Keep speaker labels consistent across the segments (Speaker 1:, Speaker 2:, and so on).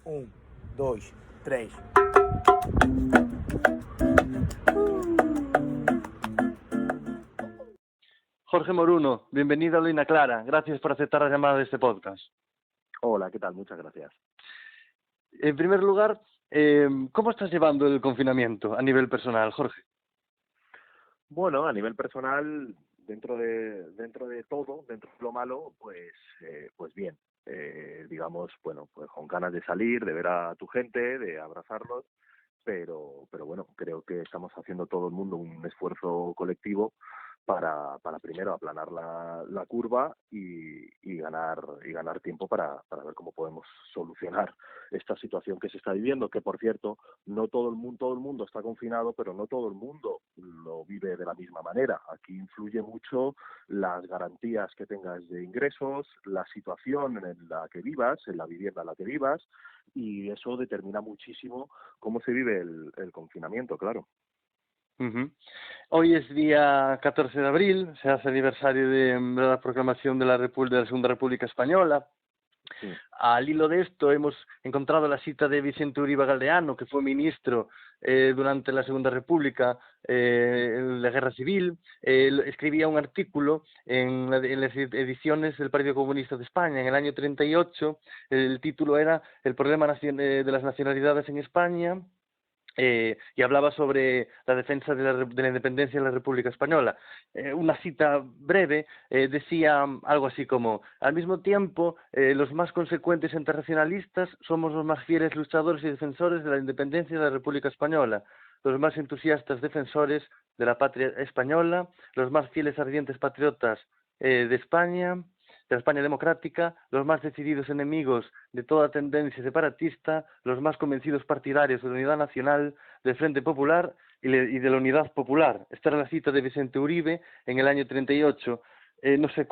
Speaker 1: Um, dois, três.
Speaker 2: Jorge Moruno, bienvenido a Lina Clara. Gracias por aceptar la llamada de este podcast.
Speaker 3: Hola, ¿qué tal? Muchas gracias.
Speaker 2: En primer lugar, ¿cómo estás llevando el confinamiento a nivel personal, Jorge?
Speaker 3: Bueno, a nivel personal, dentro de todo, dentro de lo malo, pues bien. Digamos, bueno, pues con ganas de salir, de ver a tu gente, de abrazarlos, pero bueno, creo que estamos haciendo todo el mundo un esfuerzo colectivo para primero aplanar la curva y ganar tiempo para ver cómo podemos solucionar esta situación que se está viviendo, que por cierto, no todo el mundo está confinado, pero no todo el mundo lo vive de la misma manera. Aquí influye mucho las garantías que tengas de ingresos, la situación en la que vivas, en la vivienda en la que vivas, y eso determina muchísimo cómo se vive el confinamiento, claro.
Speaker 2: Uh-huh. Hoy es día 14 de abril, se hace aniversario de la proclamación de la Segunda República Española. Sí. Al hilo de esto hemos encontrado la cita de Vicente Uribe Galdeano, que fue ministro durante la Segunda República, en la Guerra Civil. Escribía un artículo en las ediciones del Partido Comunista de España en el año 38. El título era El problema de las nacionalidades en España. Y hablaba sobre la defensa de la independencia de la República Española. Una cita breve decía algo así como: al mismo tiempo, los más consecuentes internacionalistas somos los más fieles luchadores y defensores de la independencia de la República Española, los más entusiastas defensores de la patria española, los más fieles ardientes patriotas de España, de la España democrática, los más decididos enemigos de toda tendencia separatista, los más convencidos partidarios de la unidad nacional, del Frente Popular y de la unidad popular. Esta era la cita de Vicente Uribe en el año 38. No sé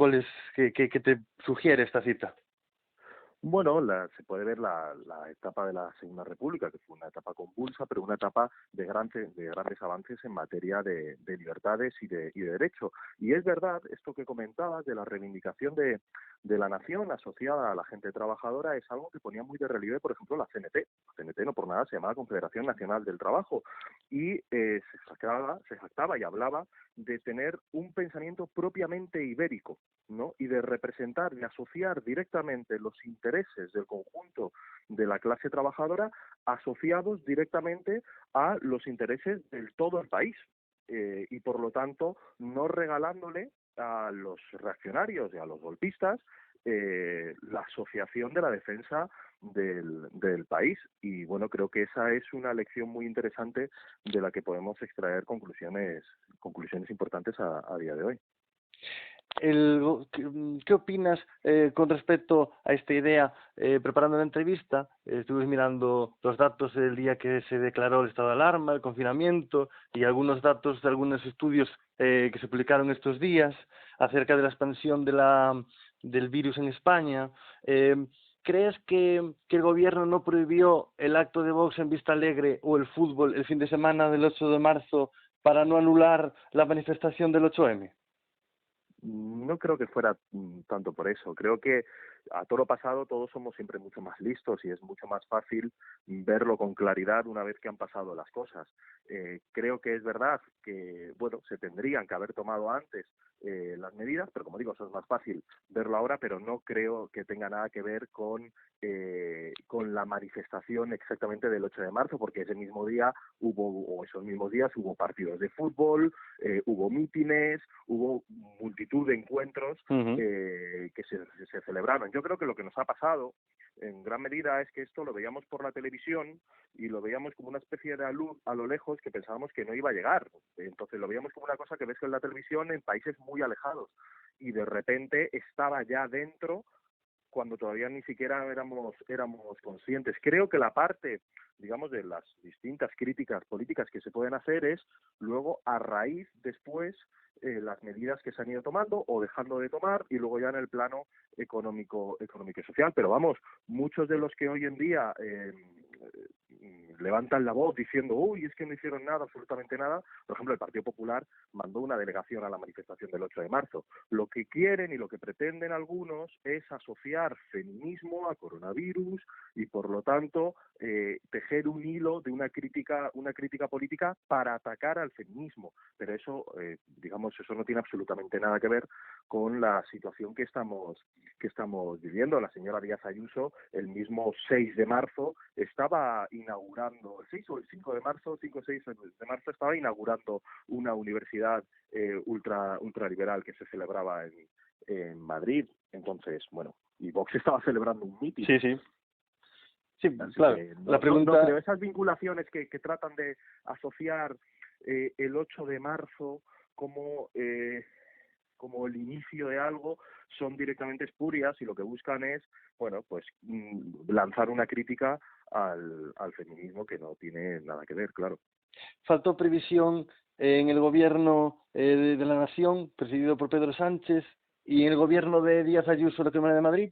Speaker 2: qué te sugiere esta cita.
Speaker 3: Bueno, se puede ver la etapa de la Segunda República, que fue una etapa convulsa, pero una etapa de grandes avances en materia de libertades y de derecho. Y es verdad, esto que comentabas de la reivindicación de la nación asociada a la gente trabajadora es algo que ponía muy de relieve, por ejemplo, la CNT. La CNT no por nada se llamaba Confederación Nacional del Trabajo y se jactaba y hablaba de tener un pensamiento propiamente ibérico, ¿no? Y de representar, de asociar directamente los intereses del conjunto de la clase trabajadora asociados directamente a los intereses del todo el país. Y por lo tanto no regalándole a los reaccionarios y a los golpistas la asociación de la defensa del país. Y bueno, creo que esa es una lección muy interesante de la que podemos extraer conclusiones importantes a día de hoy.
Speaker 2: ¿Qué opinas con respecto a esta idea? Preparando la entrevista, estuve mirando los datos del día que se declaró el estado de alarma, el confinamiento, y algunos datos de algunos estudios que se publicaron estos días acerca de la expansión del virus en España. ¿Crees que el gobierno no prohibió el acto de Vox en Vista Alegre o el fútbol el fin de semana del 8 de marzo para no anular la manifestación del 8M?
Speaker 3: No creo que fuera tanto por eso. Creo que a toro pasado todos somos siempre mucho más listos y es mucho más fácil verlo con claridad una vez que han pasado las cosas. Creo que es verdad que, bueno, se tendrían que haber tomado antes las medidas, pero como digo, eso es más fácil verlo ahora, pero no creo que tenga nada que ver con la manifestación exactamente del 8 de marzo, porque ese mismo día esos mismos días hubo partidos de fútbol, hubo mítines, hubo multitud de encuentros que se celebraron. Yo creo que lo que nos ha pasado en gran medida es que esto lo veíamos por la televisión y lo veíamos como una especie de luz a lo lejos que pensábamos que no iba a llegar. Entonces lo veíamos como una cosa que ves en la televisión en países muy alejados y de repente estaba ya dentro cuando todavía ni siquiera éramos conscientes. Creo que la parte, digamos, de las distintas críticas políticas que se pueden hacer es luego a raíz después las medidas que se han ido tomando o dejando de tomar y luego ya en el plano económico y social. Pero vamos, muchos de los que hoy en día levantan la voz diciendo uy, es que no hicieron nada, absolutamente nada. Por ejemplo, el Partido Popular mandó una delegación a la manifestación del 8 de marzo. Lo que quieren y lo que pretenden algunos es asociar feminismo a coronavirus y por lo tanto, tejer un hilo de una crítica política para atacar al feminismo. Pero eso, digamos, eso no tiene absolutamente nada que ver con la situación que estamos viviendo. La señora Díaz Ayuso, el mismo 6 de marzo, estaba inaugurando, el 6 o el 5 de marzo, 5 o 6 de marzo, estaba inaugurando una universidad ultraliberal que se celebraba en Madrid. Entonces, bueno, y Vox estaba celebrando un mitin.
Speaker 2: Sí, sí. Sí,
Speaker 3: Así
Speaker 2: claro.
Speaker 3: que
Speaker 2: La pregunta...
Speaker 3: no creo, esas vinculaciones que tratan de asociar el 8 de marzo como el inicio de algo son directamente espurias, y lo que buscan es, bueno, pues lanzar una crítica al feminismo que no tiene nada que ver, claro.
Speaker 2: Faltó previsión en el gobierno de la Nación, presidido por Pedro Sánchez, y en el gobierno de Díaz Ayuso, la Comunidad de Madrid.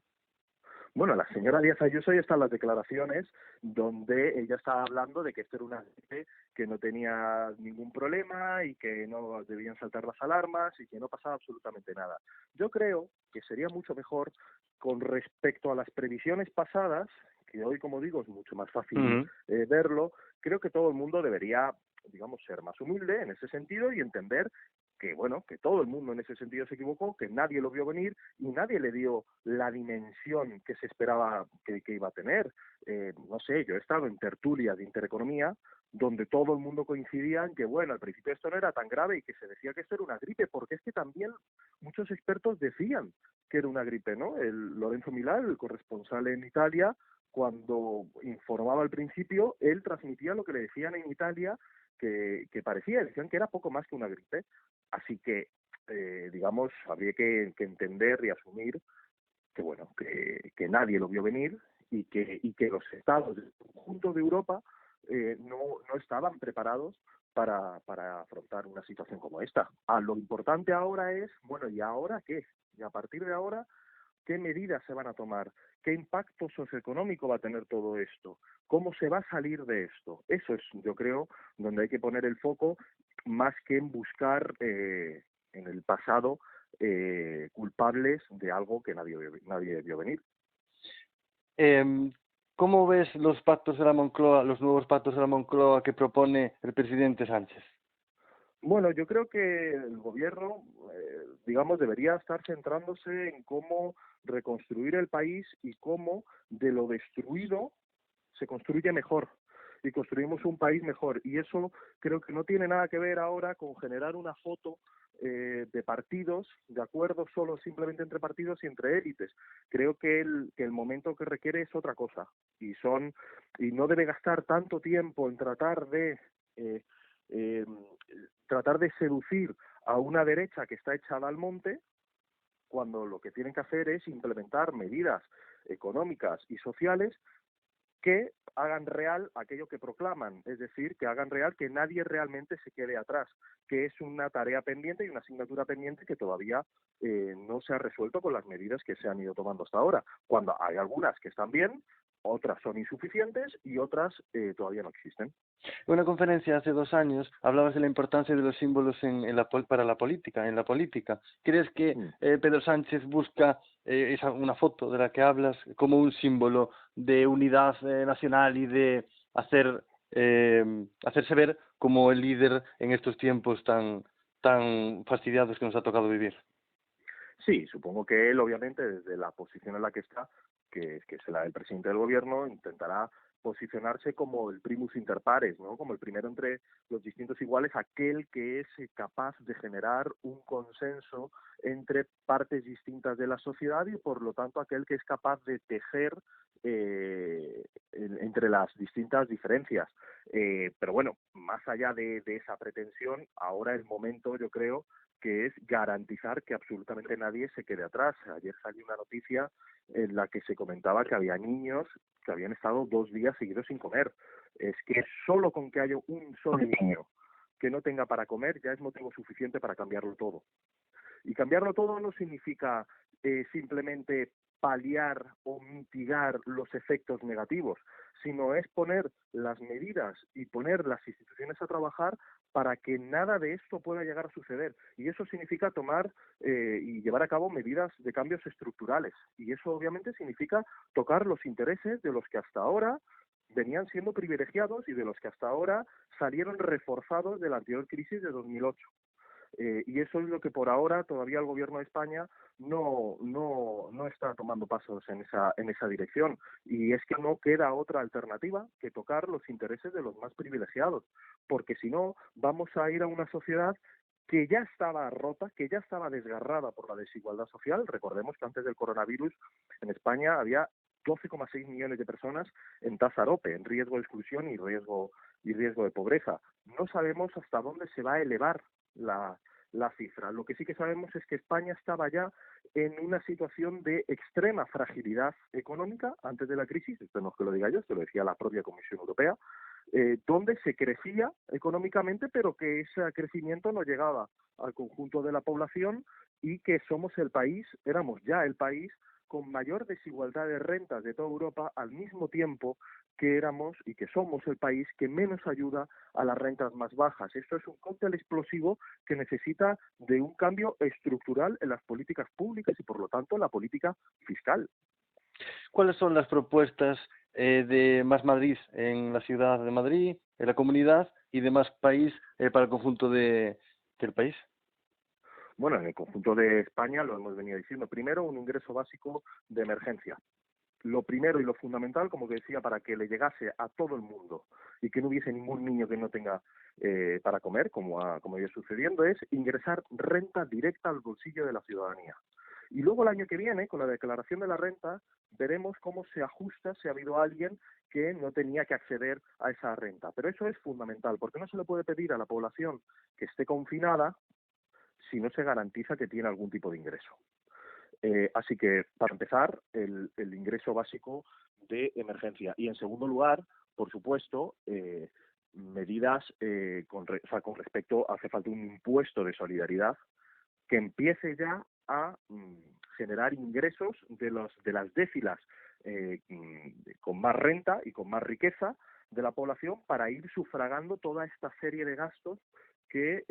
Speaker 3: Bueno, la señora Díaz Ayuso ya están las declaraciones donde ella está hablando de que esto era una gripe que no tenía ningún problema y que no debían saltar las alarmas y que no pasaba absolutamente nada. Yo creo que sería mucho mejor, con respecto a las previsiones pasadas, que hoy, como digo, es mucho más fácil verlo. Creo que todo el mundo debería, digamos, ser más humilde en ese sentido y entender que, bueno, que todo el mundo en ese sentido se equivocó, que nadie lo vio venir y nadie le dio la dimensión que se esperaba que iba a tener. No sé, yo he estado en tertulias de intereconomía donde todo el mundo coincidía en que, bueno, al principio esto no era tan grave y que se decía que esto era una gripe, porque es que también muchos expertos decían que era una gripe, ¿no? El Lorenzo Milà, el corresponsal en Italia, cuando informaba al principio, él transmitía lo que le decían en Italia, que parecía, decían que era poco más que una gripe. Así que, digamos, habría que entender y asumir que, bueno, que nadie lo vio venir y que los estados del conjunto de Europa no estaban preparados para afrontar una situación como esta. Lo importante ahora es, bueno, ¿y ahora qué? Y a partir de ahora, ¿qué medidas se van a tomar? ¿Qué impacto socioeconómico va a tener todo esto? ¿Cómo se va a salir de esto? Eso es, yo creo, donde hay que poner el foco, más que en buscar en el pasado culpables de algo que nadie vio venir.
Speaker 2: ¿Cómo ves los pactos de la Moncloa, los nuevos pactos de la Moncloa que propone el presidente Sánchez?
Speaker 3: Bueno, yo creo que el gobierno, digamos, debería estar centrándose en cómo reconstruir el país y cómo de lo destruido se construye mejor y construimos un país mejor. Y eso creo que no tiene nada que ver ahora con generar una foto de partidos, de acuerdos solo simplemente entre partidos y entre élites. Creo que el momento que requiere es otra cosa, y no debe gastar tanto tiempo en tratar de seducir a una derecha que está echada al monte, cuando lo que tienen que hacer es implementar medidas económicas y sociales que hagan real aquello que proclaman, es decir, que hagan real que nadie realmente se quede atrás, que es una tarea pendiente y una asignatura pendiente que todavía no se ha resuelto con las medidas que se han ido tomando hasta ahora, cuando hay algunas que están bien, otras son insuficientes y otras todavía no existen.
Speaker 2: En una conferencia hace 2 años hablabas de la importancia de los símbolos para la política. ¿Crees que Pedro Sánchez busca una foto de la que hablas como un símbolo de unidad nacional y de hacerse ver como el líder en estos tiempos tan fastidiados que nos ha tocado vivir?
Speaker 3: Sí, supongo que él, obviamente, desde la posición en la que está, que es la del presidente del gobierno, intentará posicionarse como el primus inter pares, ¿no? Como el primero entre los distintos iguales, aquel que es capaz de generar un consenso entre partes distintas de la sociedad y, por lo tanto, aquel que es capaz de tejer entre las distintas diferencias. Pero bueno, más allá de esa pretensión, ahora el momento, yo creo, que es garantizar que absolutamente nadie se quede atrás. Ayer salió una noticia en la que se comentaba que había niños que habían estado 2 días seguidos sin comer. Es que solo con que haya un solo niño que no tenga para comer ya es motivo suficiente para cambiarlo todo. Y cambiarlo todo no significa simplemente paliar o mitigar los efectos negativos, sino es poner las medidas y poner las instituciones a trabajar para que nada de esto pueda llegar a suceder. Y eso significa tomar y llevar a cabo medidas de cambios estructurales. Y eso obviamente significa tocar los intereses de los que hasta ahora venían siendo privilegiados y de los que hasta ahora salieron reforzados de la anterior crisis de 2008. Y eso es lo que por ahora todavía el gobierno de España no está tomando pasos en esa dirección. Y es que no queda otra alternativa que tocar los intereses de los más privilegiados, porque si no vamos a ir a una sociedad que ya estaba rota, que ya estaba desgarrada por la desigualdad social. Recordemos que antes del coronavirus en España había 12,6 millones de personas en tasa AROPE, en riesgo de exclusión y riesgo de pobreza. No sabemos hasta dónde se va a elevar la cifra. Lo que sí que sabemos es que España estaba ya en una situación de extrema fragilidad económica antes de la crisis, esto no es que lo diga yo, esto lo decía la propia Comisión Europea, donde se crecía económicamente, pero que ese crecimiento no llegaba al conjunto de la población y que éramos ya el país con mayor desigualdad de rentas de toda Europa, al mismo tiempo que éramos y que somos el país que menos ayuda a las rentas más bajas. Esto es un cóctel explosivo que necesita de un cambio estructural en las políticas públicas y, por lo tanto, en la política fiscal.
Speaker 2: ¿Cuáles son las propuestas de Más Madrid en la ciudad de Madrid, en la comunidad, y de Más País para el conjunto del país?
Speaker 3: Bueno, en el conjunto de España lo hemos venido diciendo. Primero, un ingreso básico de emergencia. Lo primero y lo fundamental, como que decía, para que le llegase a todo el mundo y que no hubiese ningún niño que no tenga para comer, como iba sucediendo, es ingresar renta directa al bolsillo de la ciudadanía. Y luego el año que viene, con la declaración de la renta, veremos cómo se ajusta si ha habido alguien que no tenía que acceder a esa renta. Pero eso es fundamental, porque no se le puede pedir a la población que esté confinada si no se garantiza que tiene algún tipo de ingreso. Así que, para empezar, el ingreso básico de emergencia. Y, en segundo lugar, por supuesto, medidas con respecto, hace falta un impuesto de solidaridad que empiece ya a generar ingresos de las décilas con más renta y con más riqueza de la población para ir sufragando toda esta serie de gastos que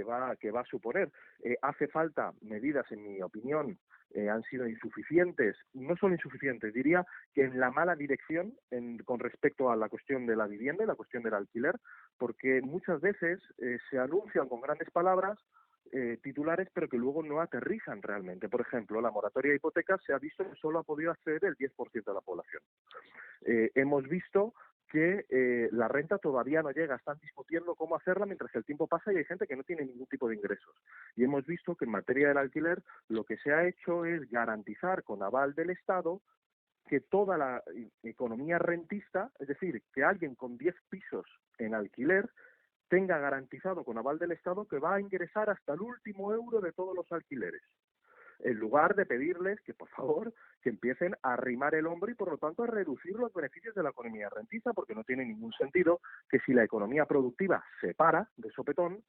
Speaker 3: va a suponer. Hace falta medidas, en mi opinión, han sido insuficientes, no solo insuficientes, diría que en la mala dirección con respecto a la cuestión de la vivienda y la cuestión del alquiler, porque muchas veces se anuncian con grandes palabras titulares, pero que luego no aterrizan realmente. Por ejemplo, la moratoria de hipotecas se ha visto que solo ha podido acceder el 10% de la población. Hemos visto que la renta todavía no llega, están discutiendo cómo hacerla mientras que el tiempo pasa y hay gente que no tiene ningún tipo de ingresos. Y hemos visto que en materia del alquiler lo que se ha hecho es garantizar con aval del Estado que toda la economía rentista, es decir, que alguien con 10 pisos en alquiler tenga garantizado con aval del Estado que va a ingresar hasta el último euro de todos los alquileres, en lugar de pedirles que, por favor, que empiecen a arrimar el hombro y, por lo tanto, a reducir los beneficios de la economía rentista, porque no tiene ningún sentido que si la economía productiva se para de sopetón,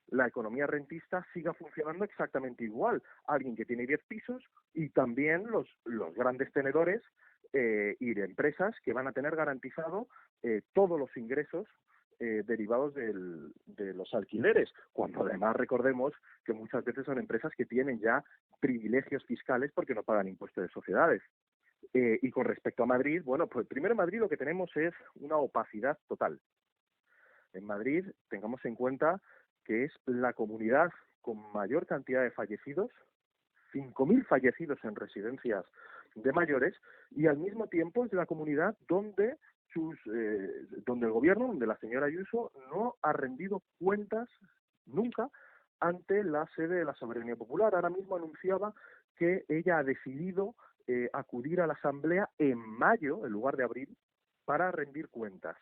Speaker 3: la economía rentista siga funcionando exactamente igual. Alguien que tiene 10 pisos y también los grandes tenedores y de empresas que van a tener garantizado todos los ingresos derivados de los alquileres, cuando además recordemos que muchas veces son empresas que tienen ya privilegios fiscales porque no pagan impuestos de sociedades. Y con respecto a Madrid, bueno, pues primero en Madrid lo que tenemos es una opacidad total. En Madrid, tengamos en cuenta que es la comunidad con mayor cantidad de fallecidos, 5.000 fallecidos en residencias de mayores, y al mismo tiempo es la comunidad donde el gobierno, donde la señora Ayuso no ha rendido cuentas nunca ante la sede de la soberanía popular. Ahora mismo anunciaba que ella ha decidido acudir a la Asamblea en mayo, en lugar de abril, para rendir cuentas.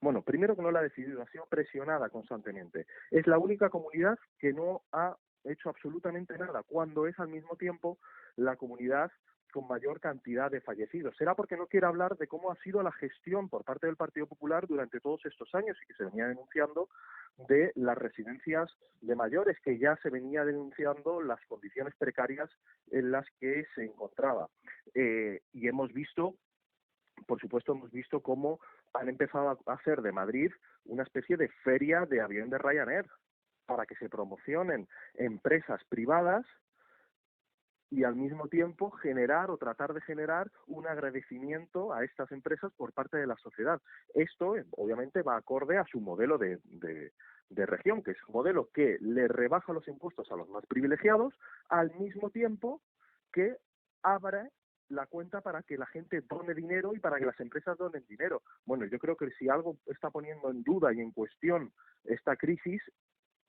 Speaker 3: Bueno, primero que no la ha decidido, ha sido presionada constantemente. Es la única comunidad que no ha hecho absolutamente nada, cuando es al mismo tiempo la comunidad con mayor cantidad de fallecidos. Será porque no quiere hablar de cómo ha sido la gestión por parte del Partido Popular durante todos estos años y que se venía denunciando de las residencias de mayores, que ya se venía denunciando las condiciones precarias en las que se encontraba. Y hemos visto por supuesto, hemos visto cómo han empezado a hacer de Madrid una especie de feria de avión de Ryanair para que se promocionen empresas privadas y al mismo tiempo generar o tratar de generar un agradecimiento a estas empresas por parte de la sociedad. Esto, obviamente, va acorde a su modelo de región, que es un modelo que le rebaja los impuestos a los más privilegiados, al mismo tiempo que abre la cuenta para que la gente done dinero y para que las empresas donen dinero. Bueno, yo creo que si algo está poniendo en duda y en cuestión esta crisis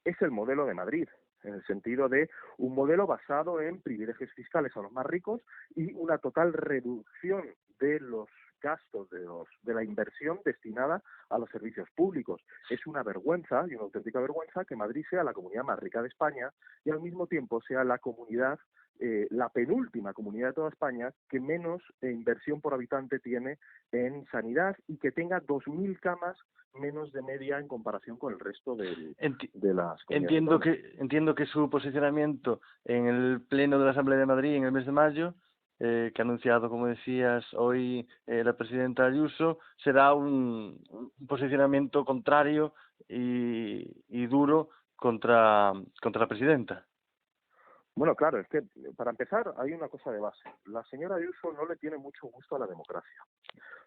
Speaker 3: es el modelo de Madrid, en el sentido de un modelo basado en privilegios fiscales a los más ricos y una total reducción de los gastos de la inversión destinada a los servicios públicos. Es una vergüenza y una auténtica vergüenza que Madrid sea la comunidad más rica de España y al mismo tiempo sea la comunidad, la penúltima comunidad de toda España que menos inversión por habitante tiene en sanidad y que tenga 2.000 camas menos de media en comparación con el resto de las comunidades.
Speaker 2: Entiendo que su posicionamiento en el Pleno de la Asamblea de Madrid en el mes de mayo, que ha anunciado, como decías, hoy la presidenta Ayuso, será un posicionamiento contrario y duro contra la presidenta.
Speaker 3: Bueno, claro, es que para empezar hay una cosa de base. La señora Ayuso no le tiene mucho gusto a la democracia.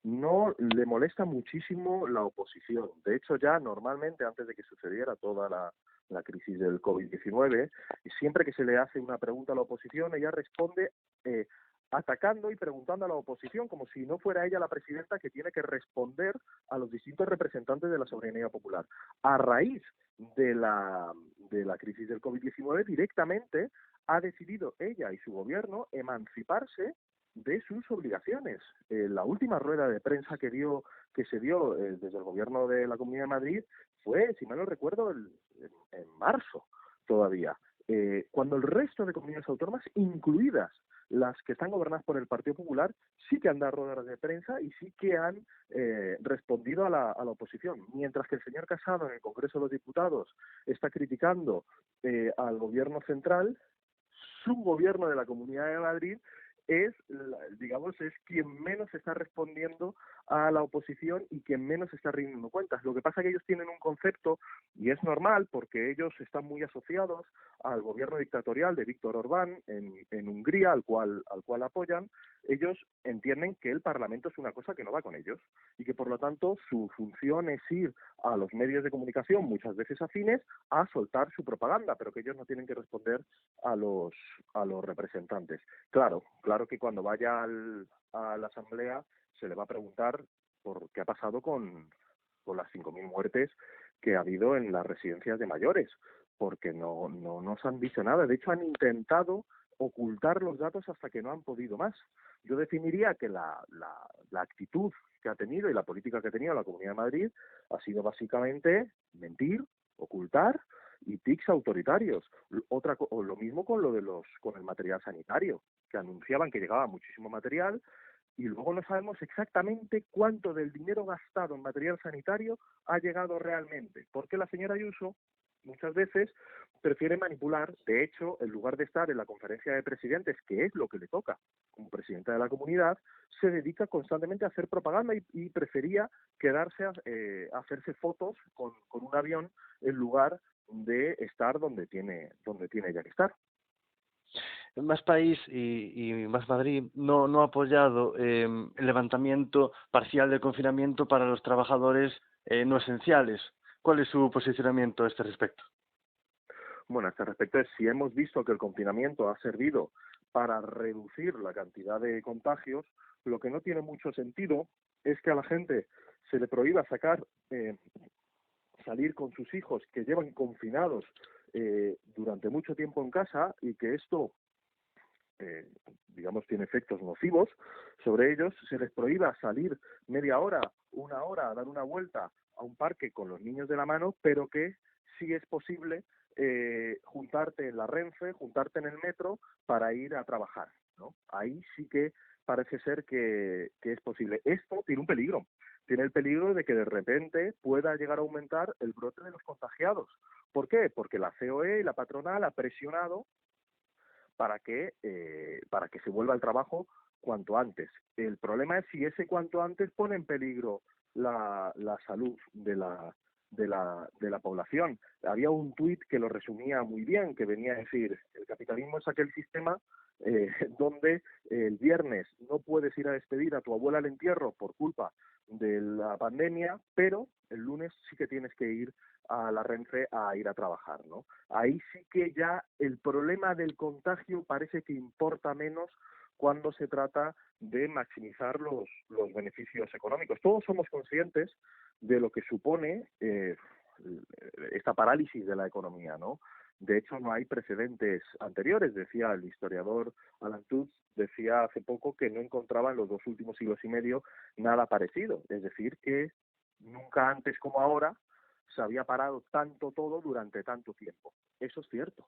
Speaker 3: No le molesta muchísimo la oposición. De hecho, ya normalmente, antes de que sucediera toda la crisis del COVID-19, siempre que se le hace una pregunta a la oposición, ella responde atacando y preguntando a la oposición como si no fuera ella la presidenta que tiene que responder a los distintos representantes de la soberanía popular. A raíz de la crisis del COVID-19, directamente ha decidido ella y su gobierno emanciparse de sus obligaciones. La última rueda de prensa que se dio desde el gobierno de la Comunidad de Madrid fue, si mal no recuerdo, en marzo todavía, cuando el resto de comunidades autónomas, incluidas las que están gobernadas por el Partido Popular, sí que han dado ruedas de prensa y sí que han respondido a la oposición. Mientras que el señor Casado en el Congreso de los Diputados está criticando al gobierno central, su gobierno de la Comunidad de Madrid es quien menos está respondiendo a la oposición y quien menos está rindiendo cuentas. Lo que pasa es que ellos tienen un concepto, y es normal porque ellos están muy asociados al gobierno dictatorial de Víctor Orbán en Hungría, al cual apoyan. Ellos entienden que el Parlamento es una cosa que no va con ellos y que por lo tanto su función es ir a los medios de comunicación, muchas veces afines, a soltar su propaganda, pero que ellos no tienen que responder a los representantes. Claro que cuando vaya a la Asamblea se le va a preguntar por qué ha pasado con las 5.000 muertes que ha habido en las residencias de mayores, porque no nos han dicho nada. De hecho, han intentado ocultar los datos hasta que no han podido más. Yo definiría que la actitud que ha tenido y la política que ha tenido la Comunidad de Madrid ha sido básicamente mentir, ocultar y tics autoritarios. Lo mismo con con el material sanitario, que anunciaban que llegaba muchísimo material y luego no sabemos exactamente cuánto del dinero gastado en material sanitario ha llegado realmente, porque la señora Ayuso muchas veces prefiere manipular. De hecho, en lugar de estar en la conferencia de presidentes, que es lo que le toca como presidenta de la comunidad, se dedica constantemente a hacer propaganda y prefería quedarse a hacerse fotos con un avión en lugar de estar donde tiene ya que estar.
Speaker 2: Más País y Más Madrid no ha apoyado el levantamiento parcial del confinamiento para los trabajadores no esenciales. ¿Cuál es su posicionamiento a este respecto?
Speaker 3: Bueno, a este respecto es si hemos visto que el confinamiento ha servido para reducir la cantidad de contagios, lo que no tiene mucho sentido es que a la gente se le prohíba salir con sus hijos que llevan confinados durante mucho tiempo en casa y que esto tiene efectos nocivos sobre ellos. Se les prohíba salir media hora, una hora a dar una vuelta a un parque con los niños de la mano, pero que sí es posible juntarte en la Renfe, juntarte en el metro para ir a trabajar, ¿no? Ahí sí que parece ser que es posible. Esto tiene un peligro. Tiene el peligro de que de repente pueda llegar a aumentar el brote de los contagiados. ¿Por qué? Porque la COE y la patronal ha presionado para que se vuelva al trabajo cuanto antes. El problema es si ese cuanto antes pone en peligro la salud de la población. Había un tuit que lo resumía muy bien, que venía a decir: el capitalismo es aquel sistema donde el viernes no puedes ir a despedir a tu abuela al entierro por culpa de la pandemia, pero el lunes sí que tienes que ir a la Renfe a ir a trabajar, ¿no? Ahí sí que ya el problema del contagio parece que importa menos cuando se trata de maximizar los beneficios económicos. Todos somos conscientes de lo que supone esta parálisis de la economía, ¿no? De hecho, no hay precedentes anteriores. Decía el historiador Alan Tutz, decía hace poco que no encontraba en los 2 últimos siglos y medio nada parecido. Es decir, que nunca antes como ahora se había parado tanto todo durante tanto tiempo. Eso es cierto.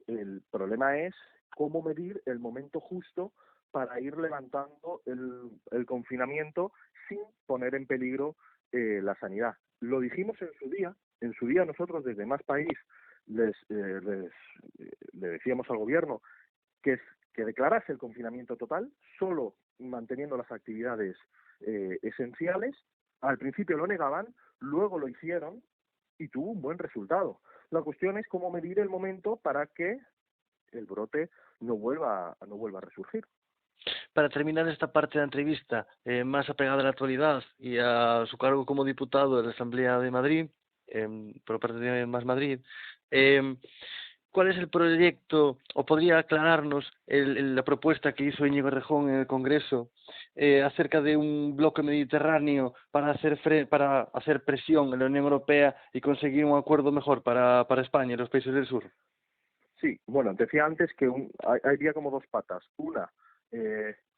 Speaker 3: El problema es cómo medir el momento justo para ir levantando el confinamiento sin poner en peligro la sanidad. Lo dijimos en su día. En su día nosotros desde Más País le decíamos al gobierno que declarase el confinamiento total, solo manteniendo las actividades esenciales. Al principio lo negaban, luego lo hicieron y tuvo un buen resultado. La cuestión es cómo medir el momento para que el brote no vuelva a resurgir.
Speaker 2: Para terminar esta parte de la entrevista, más apegada a la actualidad y a su cargo como diputado de la Asamblea de Madrid, por parte de Más Madrid, ¿cuál es el proyecto, o podría aclararnos la propuesta que hizo Íñigo Errejón en el Congreso acerca de un bloque mediterráneo para hacer presión en la Unión Europea y conseguir un acuerdo mejor para España y los países del sur?
Speaker 3: Sí, bueno, decía antes que había como 2 patas.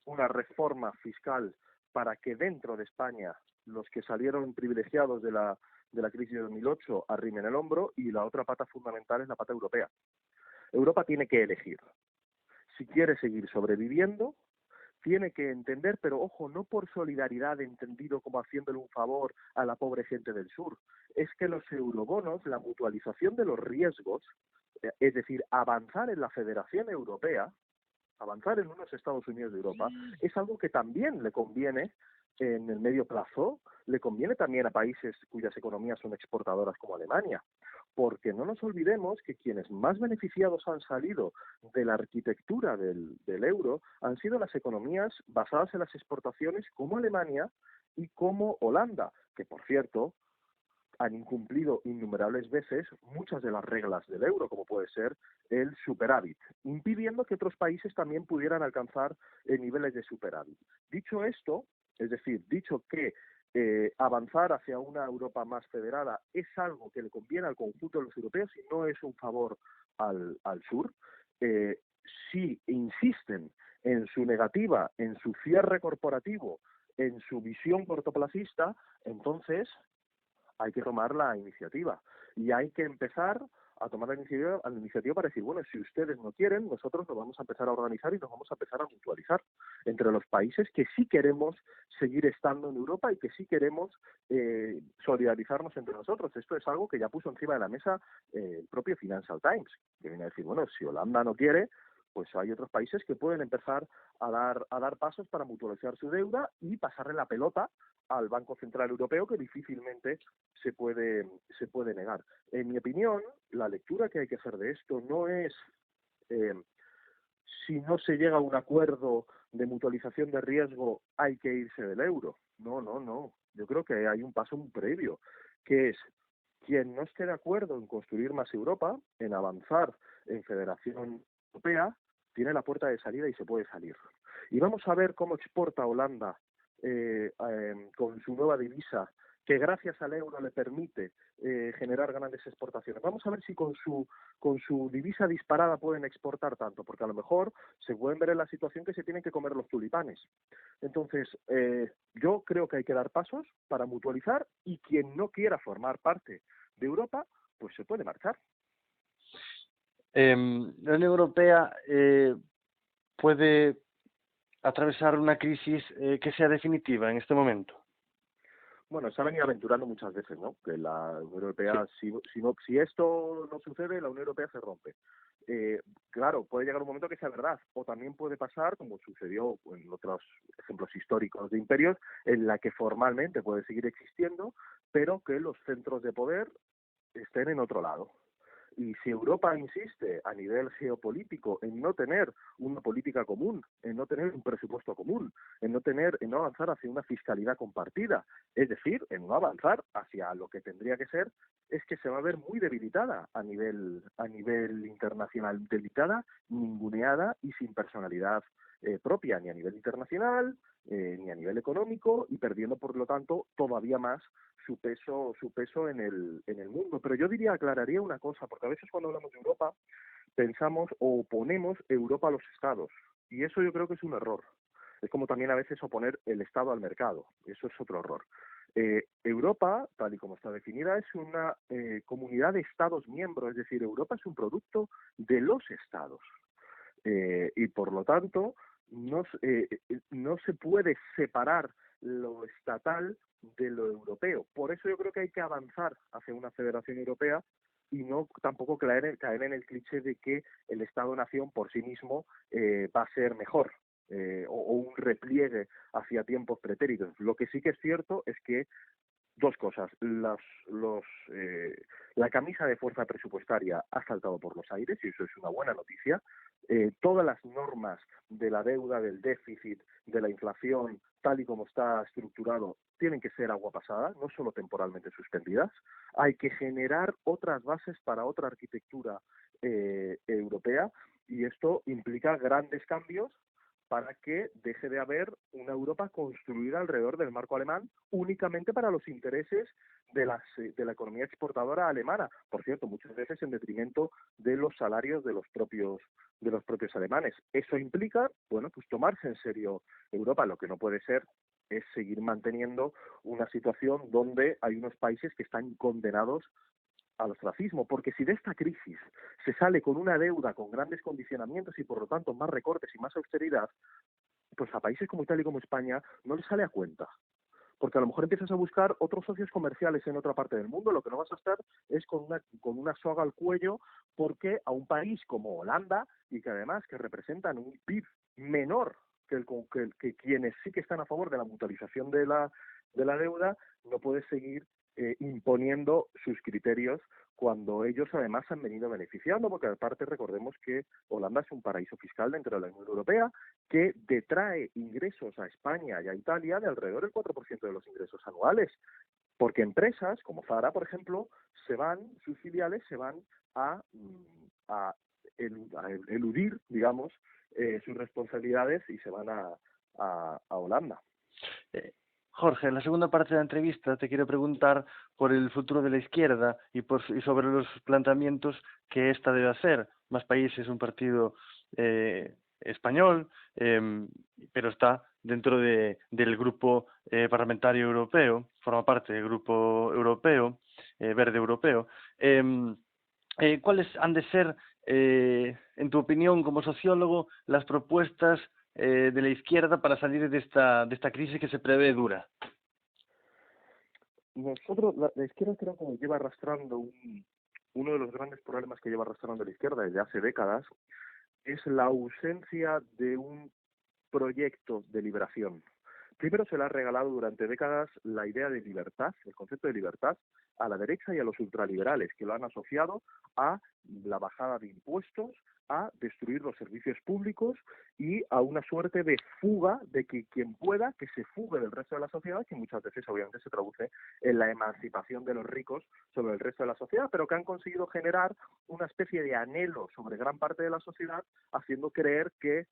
Speaker 3: Una reforma fiscal para que dentro de España los que salieron privilegiados de la crisis de 2008 arrimen el hombro, y la otra pata fundamental es la pata europea. Europa tiene que elegir. Si quiere seguir sobreviviendo, tiene que entender, pero ojo, no por solidaridad entendido como haciéndole un favor a la pobre gente del sur. Es que los eurobonos, la mutualización de los riesgos, es decir, avanzar en la Federación Europea, avanzar en unos Estados Unidos de Europa, es algo que también le conviene en el medio plazo, le conviene también a países cuyas economías son exportadoras como Alemania, porque no nos olvidemos que quienes más beneficiados han salido de la arquitectura del euro han sido las economías basadas en las exportaciones como Alemania y como Holanda, que por cierto han incumplido innumerables veces muchas de las reglas del euro, como puede ser el superávit, impidiendo que otros países también pudieran alcanzar niveles de superávit. Dicho esto, es decir, dicho que avanzar hacia una Europa más federada es algo que le conviene al conjunto de los europeos y no es un favor al sur, si insisten en su negativa, en su cierre corporativo, en su visión cortoplacista, entonces hay que tomar la iniciativa y hay que empezar a tomar la iniciativa para decir, bueno, si ustedes no quieren, nosotros nos vamos a empezar a organizar y nos vamos a empezar a mutualizar entre los países que sí queremos seguir estando en Europa y que sí queremos solidarizarnos entre nosotros. Esto es algo que ya puso encima de la mesa el propio Financial Times, que viene a decir, bueno, si Holanda no quiere, pues hay otros países que pueden empezar a dar pasos para mutualizar su deuda y pasarle la pelota al Banco Central Europeo, que difícilmente se puede negar. En mi opinión, la lectura que hay que hacer de esto no es si no se llega a un acuerdo de mutualización de riesgo hay que irse del euro. No. Yo creo que hay un paso previo, que es quien no esté de acuerdo en construir más Europa, en avanzar en Federación Europea, tiene la puerta de salida y se puede salir. Y vamos a ver cómo exporta Holanda con su nueva divisa, que gracias al euro le permite generar grandes exportaciones. Vamos a ver si con su divisa disparada pueden exportar tanto, porque a lo mejor se pueden ver en la situación que se tienen que comer los tulipanes. Entonces, yo creo que hay que dar pasos para mutualizar, y quien no quiera formar parte de Europa, pues se puede marchar.
Speaker 2: La Unión Europea puede atravesar una crisis que sea definitiva en este momento.
Speaker 3: Bueno, se ha venido aventurando muchas veces, ¿no? Que la Unión Europea, si esto no sucede, la Unión Europea se rompe. Claro, puede llegar un momento que sea verdad, o también puede pasar, como sucedió en otros ejemplos históricos de imperios, en la que formalmente puede seguir existiendo, pero que los centros de poder estén en otro lado. Y si Europa insiste a nivel geopolítico en no tener una política común, en no tener un presupuesto común, en no avanzar hacia una fiscalidad compartida, es decir, en no avanzar hacia lo que tendría que ser, es que se va a ver muy debilitada a nivel internacional, debilitada, ninguneada y sin personalidad propia, ni a nivel internacional, ni a nivel económico, y perdiendo, por lo tanto, todavía más su peso en el mundo. Pero yo aclararía una cosa, porque a veces cuando hablamos de Europa pensamos o oponemos Europa a los estados, y eso yo creo que es un error. Es como también a veces oponer el Estado al mercado, y eso es otro error. Europa, tal y como está definida, es una comunidad de estados miembros, es decir, Europa es un producto de los estados. Y por lo tanto, no se puede separar lo estatal de lo europeo. Por eso yo creo que hay que avanzar hacia una federación europea y no tampoco caer en el cliché de que el Estado-nación por sí mismo va a ser mejor. O un repliegue hacia tiempos pretéritos. Lo que sí que es cierto es que dos cosas. La camisa de fuerza presupuestaria ha saltado por los aires y eso es una buena noticia. Todas las normas de la deuda, del déficit, de la inflación, tal y como está estructurado, tienen que ser agua pasada, no solo temporalmente suspendidas. Hay que generar otras bases para otra arquitectura europea y esto implica grandes cambios para que deje de haber una Europa construida alrededor del marco alemán únicamente para los intereses de la economía exportadora alemana. Por cierto, muchas veces en detrimento de los salarios de los propios alemanes. Eso implica, bueno, pues tomarse en serio Europa. Lo que no puede ser es seguir manteniendo una situación donde hay unos países que están condenados al ostracismo, porque si de esta crisis se sale con una deuda con grandes condicionamientos y por lo tanto más recortes y más austeridad, pues a países como Italia y como España no les sale a cuenta. Porque a lo mejor empiezas a buscar otros socios comerciales en otra parte del mundo, lo que no vas a estar es con una soga al cuello, porque a un país como Holanda, y que además que representan un PIB menor que quienes sí que están a favor de la mutualización de la deuda, no puedes seguir imponiendo sus criterios cuando ellos además han venido beneficiando, porque aparte recordemos que Holanda es un paraíso fiscal dentro de la Unión Europea que detrae ingresos a España y a Italia de alrededor del 4% de los ingresos anuales, porque empresas como Zara, por ejemplo, sus filiales se van a eludir, digamos, sus responsabilidades y se van a Holanda.
Speaker 2: Jorge, en la segunda parte de la entrevista te quiero preguntar por el futuro de la izquierda y sobre los planteamientos que ésta debe hacer. Más Países es un partido español, pero está dentro del grupo parlamentario europeo, forma parte del grupo europeo, verde europeo. ¿Cuáles han de ser, en tu opinión, como sociólogo, las propuestas de la izquierda para salir de esta crisis que se prevé dura?
Speaker 3: Nosotros, la izquierda creo que lleva arrastrando uno de los grandes problemas que lleva arrastrando la izquierda desde hace décadas es la ausencia de un proyecto de liberación. Primero se le ha regalado durante décadas la idea de libertad, el concepto de libertad, a la derecha y a los ultraliberales, que lo han asociado a la bajada de impuestos, a destruir los servicios públicos y a una suerte de fuga de que quien pueda, que se fugue del resto de la sociedad, que muchas veces obviamente se traduce en la emancipación de los ricos sobre el resto de la sociedad, pero que han conseguido generar una especie de anhelo sobre gran parte de la sociedad, haciendo creer que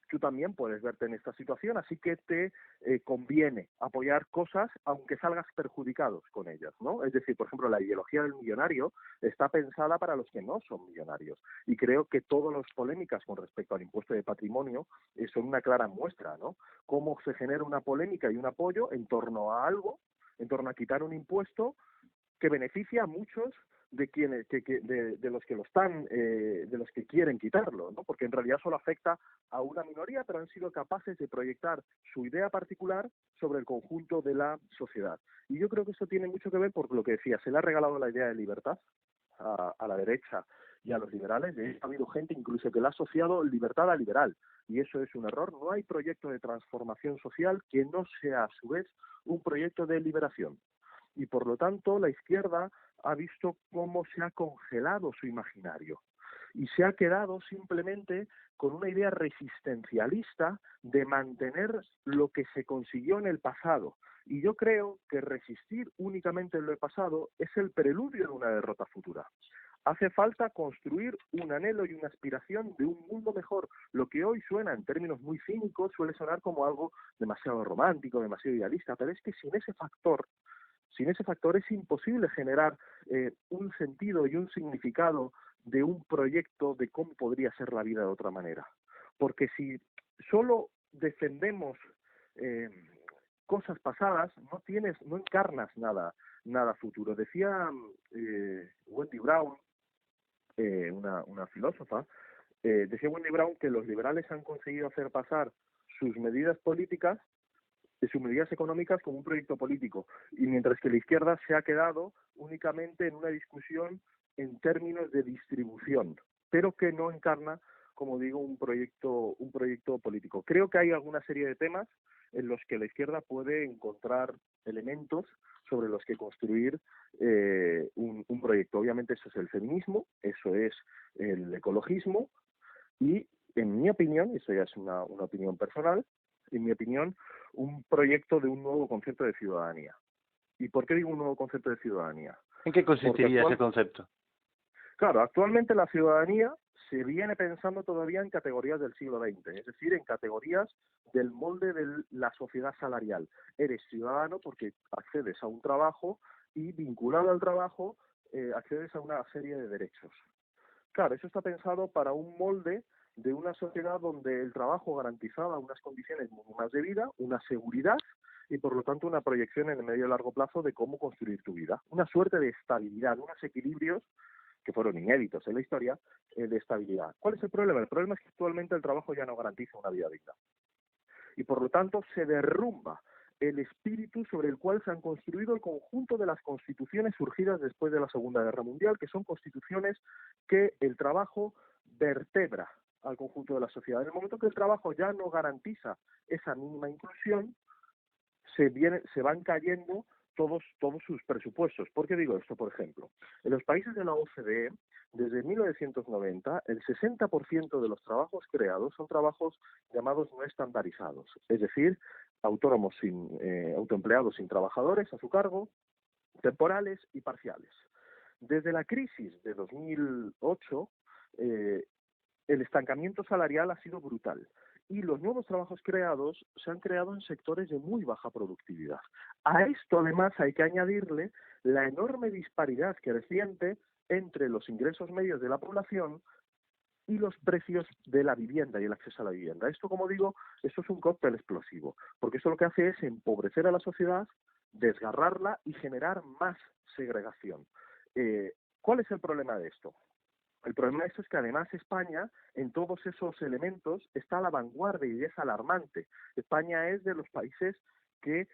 Speaker 3: tú también puedes verte en esta situación, así que te conviene apoyar cosas aunque salgas perjudicados con ellas, ¿no? Es decir, por ejemplo, la ideología del millonario está pensada para los que no son millonarios y creo que todas las polémicas con respecto al impuesto de patrimonio son una clara muestra, ¿no? Cómo se genera una polémica y un apoyo en torno a algo, en torno a quitar un impuesto que beneficia a muchos de quienes de los que lo están de los que quieren quitarlo, ¿no? Porque en realidad solo afecta a una minoría, pero han sido capaces de proyectar su idea particular sobre el conjunto de la sociedad. Y yo creo que eso tiene mucho que ver por lo que decía, se le ha regalado la idea de libertad a la derecha y a los liberales. De hecho, ha habido gente incluso que le ha asociado libertad a liberal, y eso es un error. No hay proyecto de transformación social que no sea a su vez un proyecto de liberación. Y por lo tanto la izquierda ha visto cómo se ha congelado su imaginario y se ha quedado simplemente con una idea resistencialista de mantener lo que se consiguió en el pasado. Y yo creo que resistir únicamente en lo pasado es el preludio de una derrota futura. Hace falta construir un anhelo y una aspiración de un mundo mejor. Lo que hoy suena en términos muy cínicos suele sonar como algo demasiado romántico, demasiado idealista, pero es que sin ese factor es imposible generar un sentido y un significado de un proyecto de cómo podría ser la vida de otra manera. Porque si solo defendemos cosas pasadas, no encarnas nada futuro. Decía Wendy Brown, una filósofa, decía Wendy Brown que los liberales han conseguido hacer pasar sus medidas políticas de sus medidas económicas como un proyecto político, y mientras que la izquierda se ha quedado únicamente en una discusión en términos de distribución, pero que no encarna, como digo, un proyecto político. Creo que hay alguna serie de temas en los que la izquierda puede encontrar elementos sobre los que construir un proyecto. Obviamente eso es el feminismo, eso es el ecologismo y, en mi opinión, eso ya es una opinión personal, en mi opinión, un proyecto de un nuevo concepto de ciudadanía. ¿Y por qué digo un nuevo concepto de ciudadanía?
Speaker 2: ¿En qué consistiría ese concepto?
Speaker 3: Claro, actualmente la ciudadanía se viene pensando todavía en categorías del siglo XX, es decir, en categorías del molde de la sociedad salarial. Eres ciudadano porque accedes a un trabajo y, vinculado al trabajo, accedes a una serie de derechos. Claro, eso está pensado para un molde de una sociedad donde el trabajo garantizaba unas condiciones mínimas de vida, una seguridad y, por lo tanto, una proyección en el medio y largo plazo de cómo construir tu vida. Una suerte de estabilidad, unos equilibrios que fueron inéditos en la historia, de estabilidad. ¿Cuál es el problema? El problema es que actualmente el trabajo ya no garantiza una vida digna. Y, por lo tanto, se derrumba el espíritu sobre el cual se han construido el conjunto de las constituciones surgidas después de la Segunda Guerra Mundial, que son constituciones que el trabajo vertebra al conjunto de la sociedad. En el momento que el trabajo ya no garantiza esa mínima inclusión, se van cayendo todos sus presupuestos. ¿Por qué digo esto? Por ejemplo, en los países de la OCDE, desde 1990, el 60% de los trabajos creados son trabajos llamados no estandarizados, es decir, autónomos autoempleados sin trabajadores a su cargo, temporales y parciales. Desde la crisis de 2008, el estancamiento salarial ha sido brutal y los nuevos trabajos creados se han creado en sectores de muy baja productividad. A esto, además, hay que añadirle la enorme disparidad creciente entre los ingresos medios de la población y los precios de la vivienda y el acceso a la vivienda. Esto, como digo, esto es un cóctel explosivo, porque esto lo que hace es empobrecer a la sociedad, desgarrarla y generar más segregación. ¿Cuál es el problema de esto? El problema de esto es que además España, en todos esos elementos, está a la vanguardia y es alarmante. España es de los países que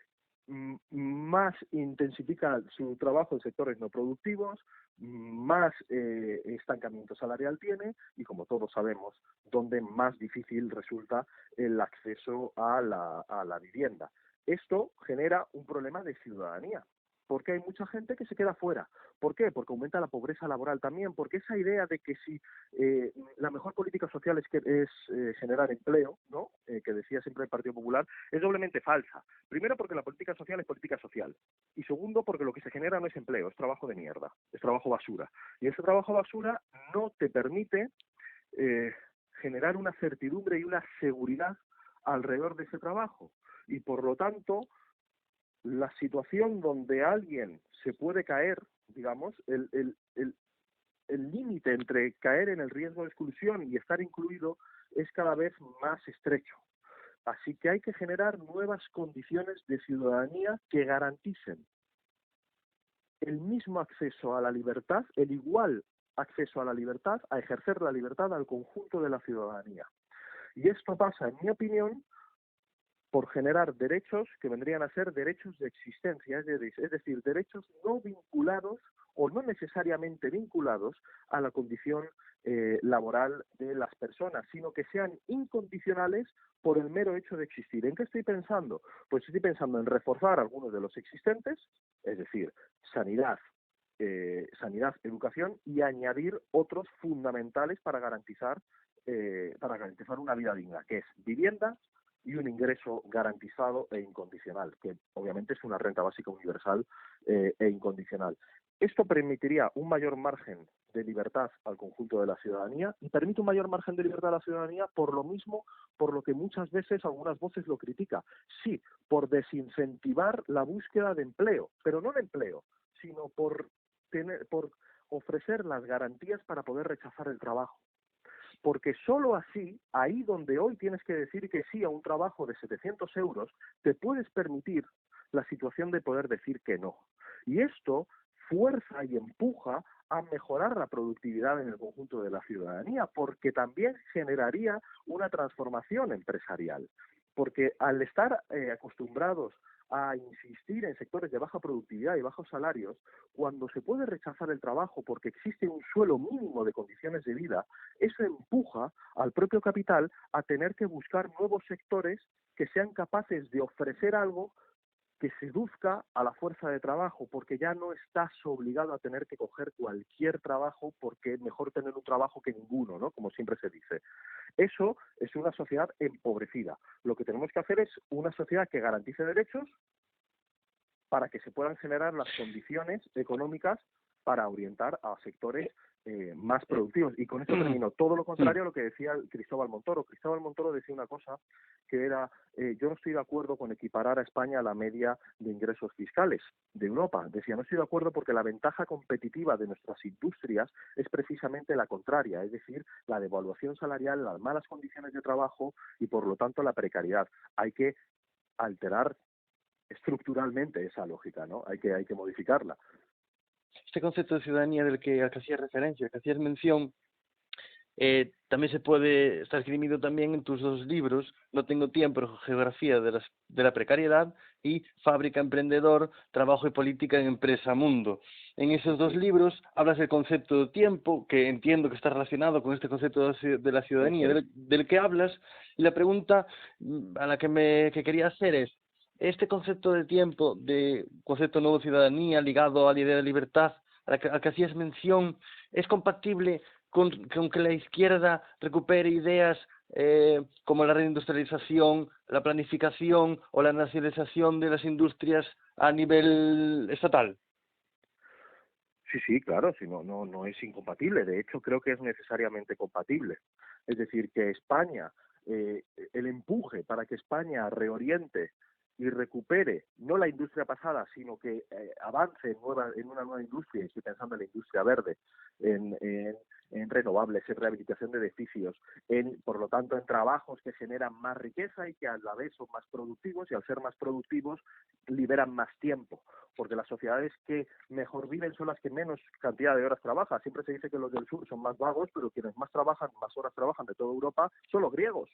Speaker 3: más intensifica su trabajo en sectores no productivos, más estancamiento salarial tiene y, como todos sabemos, donde más difícil resulta el acceso a la vivienda. Esto genera un problema de ciudadanía, porque hay mucha gente que se queda fuera. ¿Por qué? Porque aumenta la pobreza laboral también, porque esa idea de que si la mejor política social es generar empleo, ¿no? Que decía siempre el Partido Popular, es doblemente falsa. Primero, porque la política social es política social. Y segundo, porque lo que se genera no es empleo, es trabajo de mierda, es trabajo basura. Y ese trabajo basura no te permite generar una certidumbre y una seguridad alrededor de ese trabajo. Y por lo tanto, la situación donde alguien se puede caer, digamos, el límite entre caer en el riesgo de exclusión y estar incluido es cada vez más estrecho. Así que hay que generar nuevas condiciones de ciudadanía que garanticen el mismo acceso a la libertad, el igual acceso a la libertad, a ejercer la libertad al conjunto de la ciudadanía. Y esto pasa, en mi opinión, por generar derechos que vendrían a ser derechos de existencia, es decir, derechos no vinculados o no necesariamente vinculados a la condición laboral de las personas, sino que sean incondicionales por el mero hecho de existir. ¿En qué estoy pensando? Pues estoy pensando en reforzar algunos de los existentes, es decir, sanidad, educación, y añadir otros fundamentales para garantizar una vida digna, que es vivienda y un ingreso garantizado e incondicional, que obviamente es una renta básica universal e incondicional. Esto permitiría un mayor margen de libertad al conjunto de la ciudadanía y permite un mayor margen de libertad a la ciudadanía por lo mismo, por lo que muchas veces algunas voces lo critican. Sí, por desincentivar la búsqueda de empleo, pero no de empleo, sino por ofrecer las garantías para poder rechazar el trabajo. Porque solo así, ahí donde hoy tienes que decir que sí a un trabajo de 700 euros, te puedes permitir la situación de poder decir que no. Y esto fuerza y empuja a mejorar la productividad en el conjunto de la ciudadanía, porque también generaría una transformación empresarial. Porque al estar acostumbrados a insistir en sectores de baja productividad y bajos salarios, cuando se puede rechazar el trabajo porque existe un suelo mínimo de condiciones de vida, eso empuja al propio capital a tener que buscar nuevos sectores que sean capaces de ofrecer algo que seduzca a la fuerza de trabajo, porque ya no estás obligado a tener que coger cualquier trabajo, porque es mejor tener un trabajo que ninguno, ¿no? Como siempre se dice. Eso es una sociedad empobrecida. Lo que tenemos que hacer es una sociedad que garantice derechos para que se puedan generar las condiciones económicas para orientar a sectores más productivos. Y con esto termino. Todo lo contrario a lo que decía Cristóbal Montoro. Cristóbal Montoro decía una cosa que era, yo no estoy de acuerdo con equiparar a España a la media de ingresos fiscales de Europa. Decía, no estoy de acuerdo porque la ventaja competitiva de nuestras industrias es precisamente la contraria, es decir, la devaluación salarial, las malas condiciones de trabajo y, por lo tanto, la precariedad. Hay que alterar estructuralmente esa lógica, ¿no? Hay que modificarla.
Speaker 2: Este concepto de ciudadanía al que hacías referencia, que hacías mención, también se puede estar escribido también en tus dos libros, No tengo tiempo, Geografía de la precariedad, y Fábrica Emprendedor, Trabajo y Política en Empresa Mundo. En esos dos libros hablas del concepto de tiempo, que entiendo que está relacionado con este concepto de la ciudadanía del que hablas, y la pregunta a la que quería hacer es, este concepto de tiempo, de concepto nuevo de ciudadanía ligado a la idea de libertad, a la que hacías mención, ¿es compatible con que la izquierda recupere ideas como la reindustrialización, la planificación o la nacionalización de las industrias a nivel estatal?
Speaker 3: Sí, claro, sí, no es incompatible. De hecho, creo que es necesariamente compatible. Es decir, que España, el empuje para que España reoriente y recupere no la industria pasada, sino que avance en una nueva industria, estoy pensando en la industria verde, en renovables, en rehabilitación de edificios, por lo tanto, en trabajos que generan más riqueza y que a la vez son más productivos, y al ser más productivos liberan más tiempo, porque las sociedades que mejor viven son las que menos cantidad de horas trabajan. Siempre se dice que los del sur son más vagos, pero quienes más trabajan, más horas trabajan de toda Europa, son los griegos.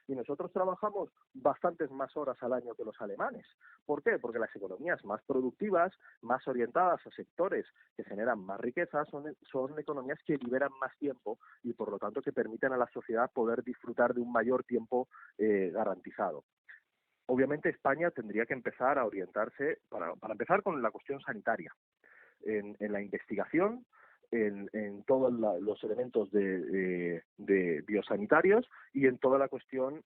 Speaker 3: Y nosotros trabajamos bastantes más horas al año que los alemanes. ¿Por qué? Porque las economías más productivas, más orientadas a sectores que generan más riqueza, son economías que liberan más tiempo y, por lo tanto, que permiten a la sociedad poder disfrutar de un mayor tiempo garantizado. Obviamente España tendría que empezar a orientarse, para empezar, con la cuestión sanitaria, en la investigación, en todos los elementos de biosanitarios y en toda la cuestión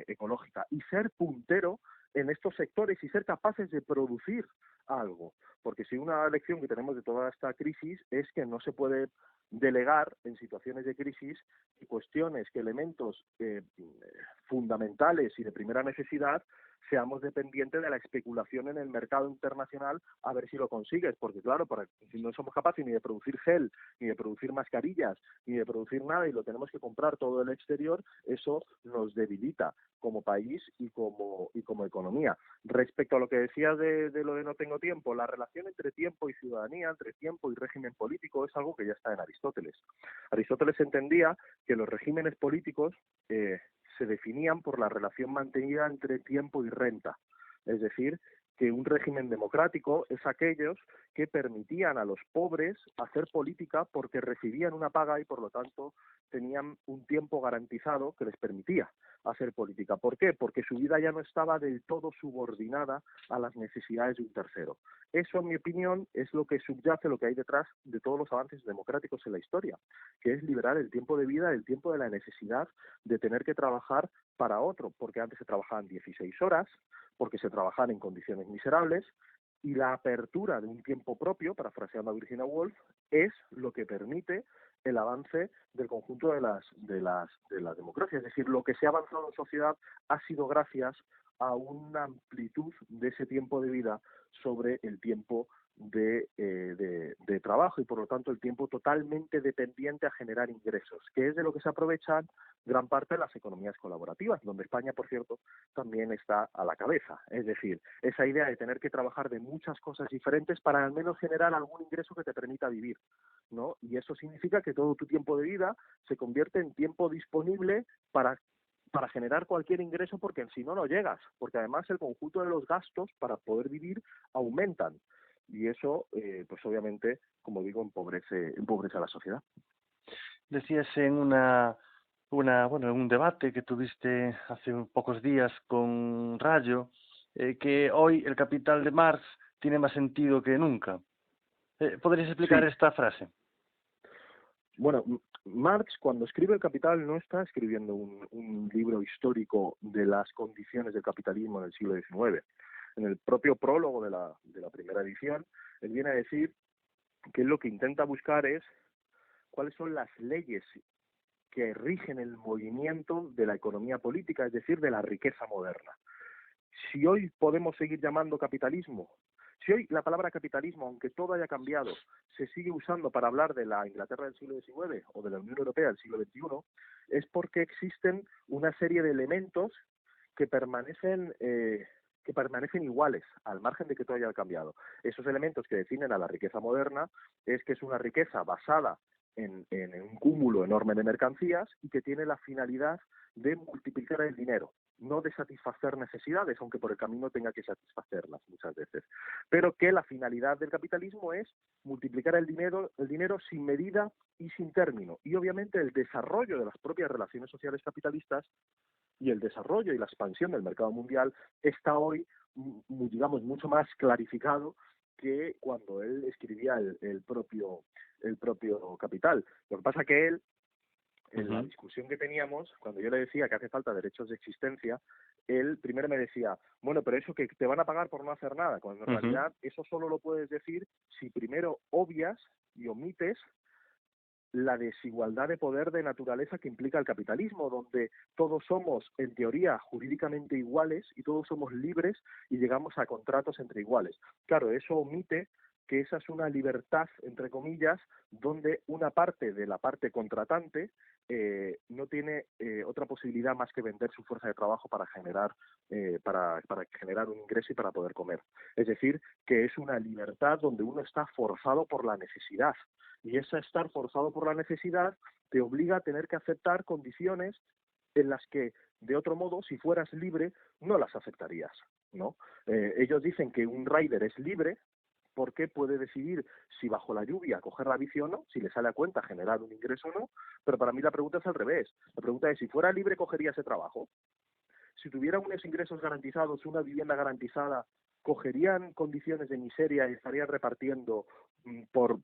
Speaker 3: ecológica, y ser puntero en estos sectores y ser capaces de producir algo, porque si una lección que tenemos de toda esta crisis es que no se puede delegar en situaciones de crisis cuestiones, que elementos fundamentales y de primera necesidad seamos dependientes de la especulación en el mercado internacional a ver si lo consigues, porque claro, si no somos capaces ni de producir gel, ni de producir mascarillas, ni de producir nada y lo tenemos que comprar todo del exterior, eso nos debilita como país y como economía. Respecto a lo que decías de lo de no tengo tiempo, la relación entre tiempo y ciudadanía, entre tiempo y régimen político, es algo que ya está en Aristóteles. Aristóteles entendía que los regímenes políticos se definían por la relación mantenida entre tiempo y renta. Es decir, que un régimen democrático es aquellos que permitían a los pobres hacer política porque recibían una paga y por lo tanto tenían un tiempo garantizado que les permitía hacer política. ¿Por qué? Porque su vida ya no estaba del todo subordinada a las necesidades de un tercero. Eso, en mi opinión, es lo que subyace, lo que hay detrás de todos los avances democráticos en la historia, que es liberar el tiempo de vida, el tiempo de la necesidad de tener que trabajar para otro, porque antes se trabajaban 16 horas, porque se trabajaban en condiciones miserables, y la apertura de un tiempo propio, parafraseando a Virginia Woolf, es lo que permite el avance del conjunto de las democracias. Es decir, lo que se ha avanzado en sociedad ha sido gracias a una amplitud de ese tiempo de vida sobre el tiempo de trabajo y por lo tanto el tiempo totalmente dependiente a generar ingresos, que es de lo que se aprovechan gran parte de las economías colaborativas, donde España, por cierto, también está a la cabeza. Es decir, esa idea de tener que trabajar de muchas cosas diferentes para al menos generar algún ingreso que te permita vivir, ¿no? Y eso significa que todo tu tiempo de vida se convierte en tiempo disponible para generar cualquier ingreso, porque si no, no llegas, porque además el conjunto de los gastos para poder vivir aumentan. Y eso, pues obviamente, como digo, empobrece a la sociedad.
Speaker 2: Decías en en un debate que tuviste hace pocos días con Rayo, que hoy el capital de Marx tiene más sentido que nunca. ¿Podrías explicar
Speaker 3: Sí.
Speaker 2: esta frase?
Speaker 3: Bueno, Marx, cuando escribe El Capital, no está escribiendo un libro histórico de las condiciones del capitalismo en el siglo XIX. En el propio prólogo de la primera edición, él viene a decir que él lo que intenta buscar es cuáles son las leyes que rigen el movimiento de la economía política, es decir, de la riqueza moderna. Si hoy podemos seguir llamando capitalismo, si hoy la palabra capitalismo, aunque todo haya cambiado, se sigue usando para hablar de la Inglaterra del siglo XIX o de la Unión Europea del siglo XXI, es porque existen una serie de elementos que permanecen iguales, al margen de que todo haya cambiado. Esos elementos que definen a la riqueza moderna es que es una riqueza basada en un cúmulo enorme de mercancías y que tiene la finalidad de multiplicar el dinero, no de satisfacer necesidades, aunque por el camino tenga que satisfacerlas muchas veces, pero que la finalidad del capitalismo es multiplicar el dinero sin medida y sin término. Y obviamente el desarrollo de las propias relaciones sociales capitalistas y el desarrollo y la expansión del mercado mundial está hoy, digamos, mucho más clarificado que cuando él escribía el propio Capital. Lo que pasa que él, en la discusión que teníamos, cuando yo le decía que hace falta derechos de existencia, él primero me decía, bueno, pero eso que te van a pagar por no hacer nada, cuando en realidad eso solo lo puedes decir si primero obvias y omites la desigualdad de poder de naturaleza que implica el capitalismo, donde todos somos, en teoría, jurídicamente iguales y todos somos libres y llegamos a contratos entre iguales. Claro, eso omite que esa es una libertad, entre comillas, donde una parte de la parte contratante no tiene otra posibilidad más que vender su fuerza de trabajo para generar un ingreso y para poder comer. Es decir, que es una libertad donde uno está forzado por la necesidad. Y ese estar forzado por la necesidad te obliga a tener que aceptar condiciones en las que, de otro modo, si fueras libre, no las aceptarías, ¿no? Ellos dicen que un rider es libre porque puede decidir si bajo la lluvia coger la bici o no, si le sale a cuenta generar un ingreso o no, pero para mí la pregunta es al revés. La pregunta es, si fuera libre, ¿cogería ese trabajo? Si tuviera unos ingresos garantizados, una vivienda garantizada, ¿cogerían condiciones de miseria y estarían repartiendo por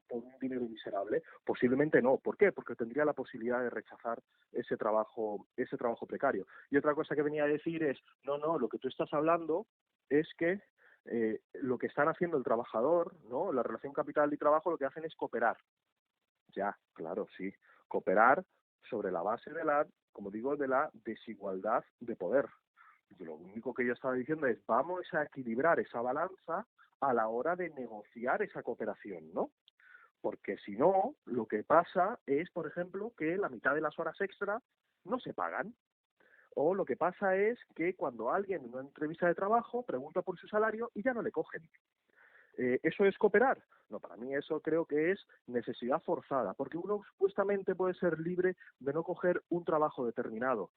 Speaker 3: un dinero miserable? Posiblemente no. ¿Por qué? Porque tendría la posibilidad de rechazar ese trabajo precario. Y otra cosa que venía a decir es, no, lo que tú estás hablando es que lo que están haciendo el trabajador, ¿no? La relación capital y trabajo, lo que hacen es cooperar. Ya, claro, sí. Cooperar sobre la base de la, como digo, de la desigualdad de poder. Lo único que yo estaba diciendo es vamos a equilibrar esa balanza a la hora de negociar esa cooperación, ¿no? Porque si no, lo que pasa es, por ejemplo, que la mitad de las horas extra no se pagan. O lo que pasa es que cuando alguien en una entrevista de trabajo pregunta por su salario y ya no le cogen. ¿Eso es cooperar? No, para mí eso creo que es necesidad forzada, porque uno supuestamente puede ser libre de no coger un trabajo determinado,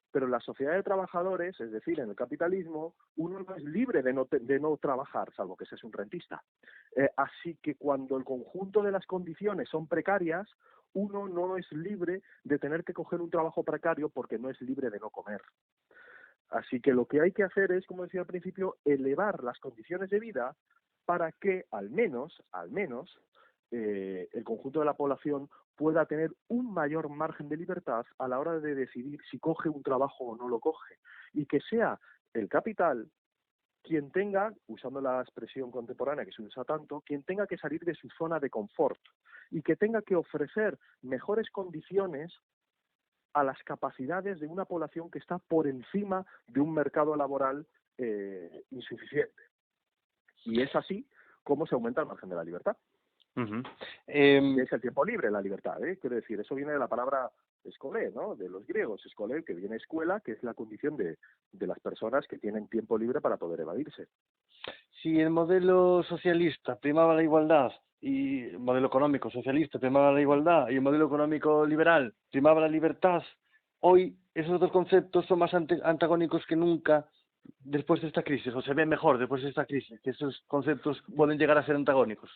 Speaker 3: pero en la sociedad de trabajadores, es decir, en el capitalismo, uno no es libre de no trabajar, salvo que seas un rentista. Así que cuando el conjunto de las condiciones son precarias, uno no es libre de tener que coger un trabajo precario porque no es libre de no comer. Así que lo que hay que hacer es, como decía al principio, elevar las condiciones de vida para que al menos, el conjunto de la población pueda tener un mayor margen de libertad a la hora de decidir si coge un trabajo o no lo coge. Y que sea el capital quien tenga, usando la expresión contemporánea que se usa tanto, quien tenga que salir de su zona de confort y que tenga que ofrecer mejores condiciones a las capacidades de una población que está por encima de un mercado laboral insuficiente. Y es así como se aumenta el margen de la libertad.
Speaker 2: Ujú.
Speaker 3: Que es el tiempo libre, la libertad, ¿eh? Quiero decir, eso viene de la palabra escolé, ¿no? De los griegos, escolé, que viene escuela, que es la condición de las personas que tienen tiempo libre para poder evadirse.
Speaker 2: Si el modelo socialista primaba la igualdad y el modelo económico socialista primaba la igualdad y el modelo económico liberal primaba la libertad, hoy esos dos conceptos son más antagónicos que nunca después de esta crisis, o se ve mejor después de esta crisis, que esos conceptos pueden llegar a ser antagónicos.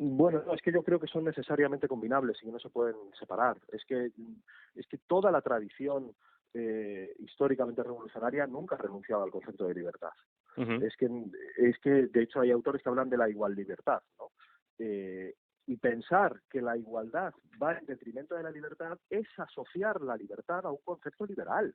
Speaker 3: Bueno, no, es que yo creo que son necesariamente combinables y que no se pueden separar. Es que toda la tradición históricamente revolucionaria nunca ha renunciado al concepto de libertad.
Speaker 2: Uh-huh.
Speaker 3: Es que de hecho hay autores que hablan de la igual libertad, ¿no? Y pensar que la igualdad va en detrimento de la libertad es asociar la libertad a un concepto liberal,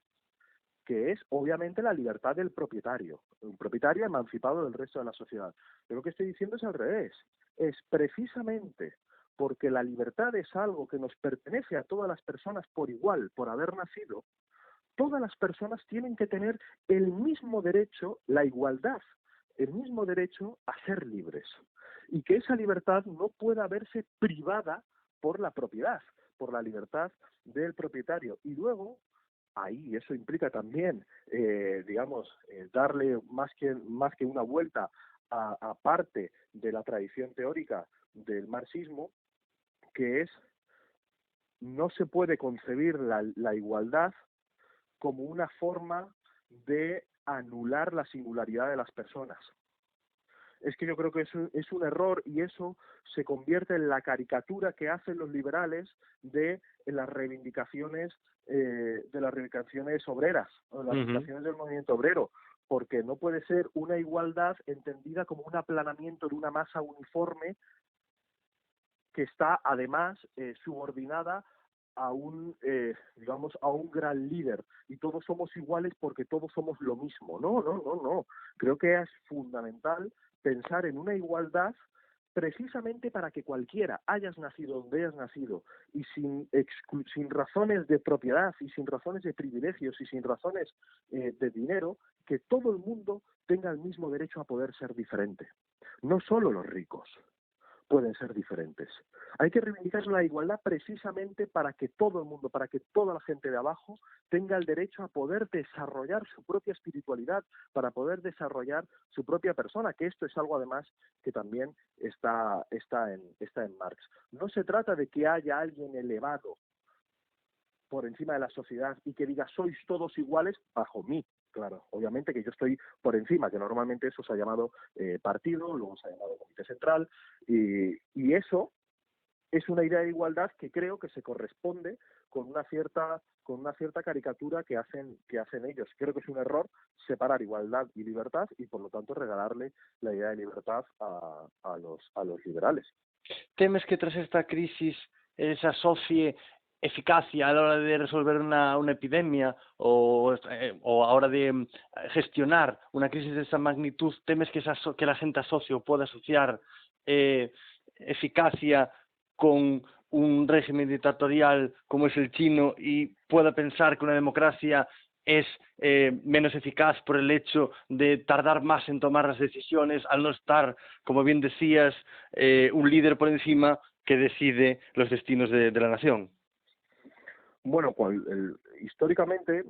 Speaker 3: que es obviamente la libertad del propietario, un propietario emancipado del resto de la sociedad. Pero lo que estoy diciendo es al revés, es precisamente porque la libertad es algo que nos pertenece a todas las personas por igual, por haber nacido, todas las personas tienen que tener el mismo derecho, la igualdad, el mismo derecho a ser libres. Y que esa libertad no pueda verse privada por la propiedad, por la libertad del propietario. Y luego, ahí eso implica también, darle más que una vuelta a parte de la tradición teórica del marxismo, que es no se puede concebir la igualdad como una forma de anular la singularidad de las personas. Es que yo creo que eso es un error y eso se convierte en la caricatura que hacen los liberales de las reivindicaciones obreras, o las reivindicaciones del movimiento obrero, porque no puede ser una igualdad entendida como un aplanamiento de una masa uniforme que está además subordinada a un gran líder y todos somos iguales porque todos somos lo mismo. No. Creo que es fundamental pensar en una igualdad precisamente para que cualquiera, hayas nacido donde hayas nacido, y sin razones de propiedad y sin razones de privilegios y sin razones de dinero, que todo el mundo tenga el mismo derecho a poder ser diferente. No solo los ricos pueden ser diferentes. Hay que reivindicar la igualdad precisamente para que todo el mundo, para que toda la gente de abajo tenga el derecho a poder desarrollar su propia espiritualidad, para poder desarrollar su propia persona, que esto es algo además que también está en Marx. No se trata de que haya alguien elevado por encima de la sociedad y que diga sois todos iguales bajo mí. Claro, obviamente que yo estoy por encima, que normalmente eso se ha llamado partido, luego se ha llamado comité central, y eso es una idea de igualdad que creo que se corresponde con una cierta caricatura que hacen ellos. Creo que es un error separar igualdad y libertad y por lo tanto regalarle la idea de libertad a los liberales.
Speaker 2: ¿Temes que tras esta crisis se asocie eficacia a la hora de resolver una epidemia o a la hora de gestionar una crisis de esa magnitud? ¿Temes que la gente asocie o pueda asociar eficacia con un régimen dictatorial como es el chino y pueda pensar que una democracia es menos eficaz por el hecho de tardar más en tomar las decisiones, al no estar, como bien decías, un líder por encima que decide los destinos de la nación.
Speaker 3: Bueno, históricamente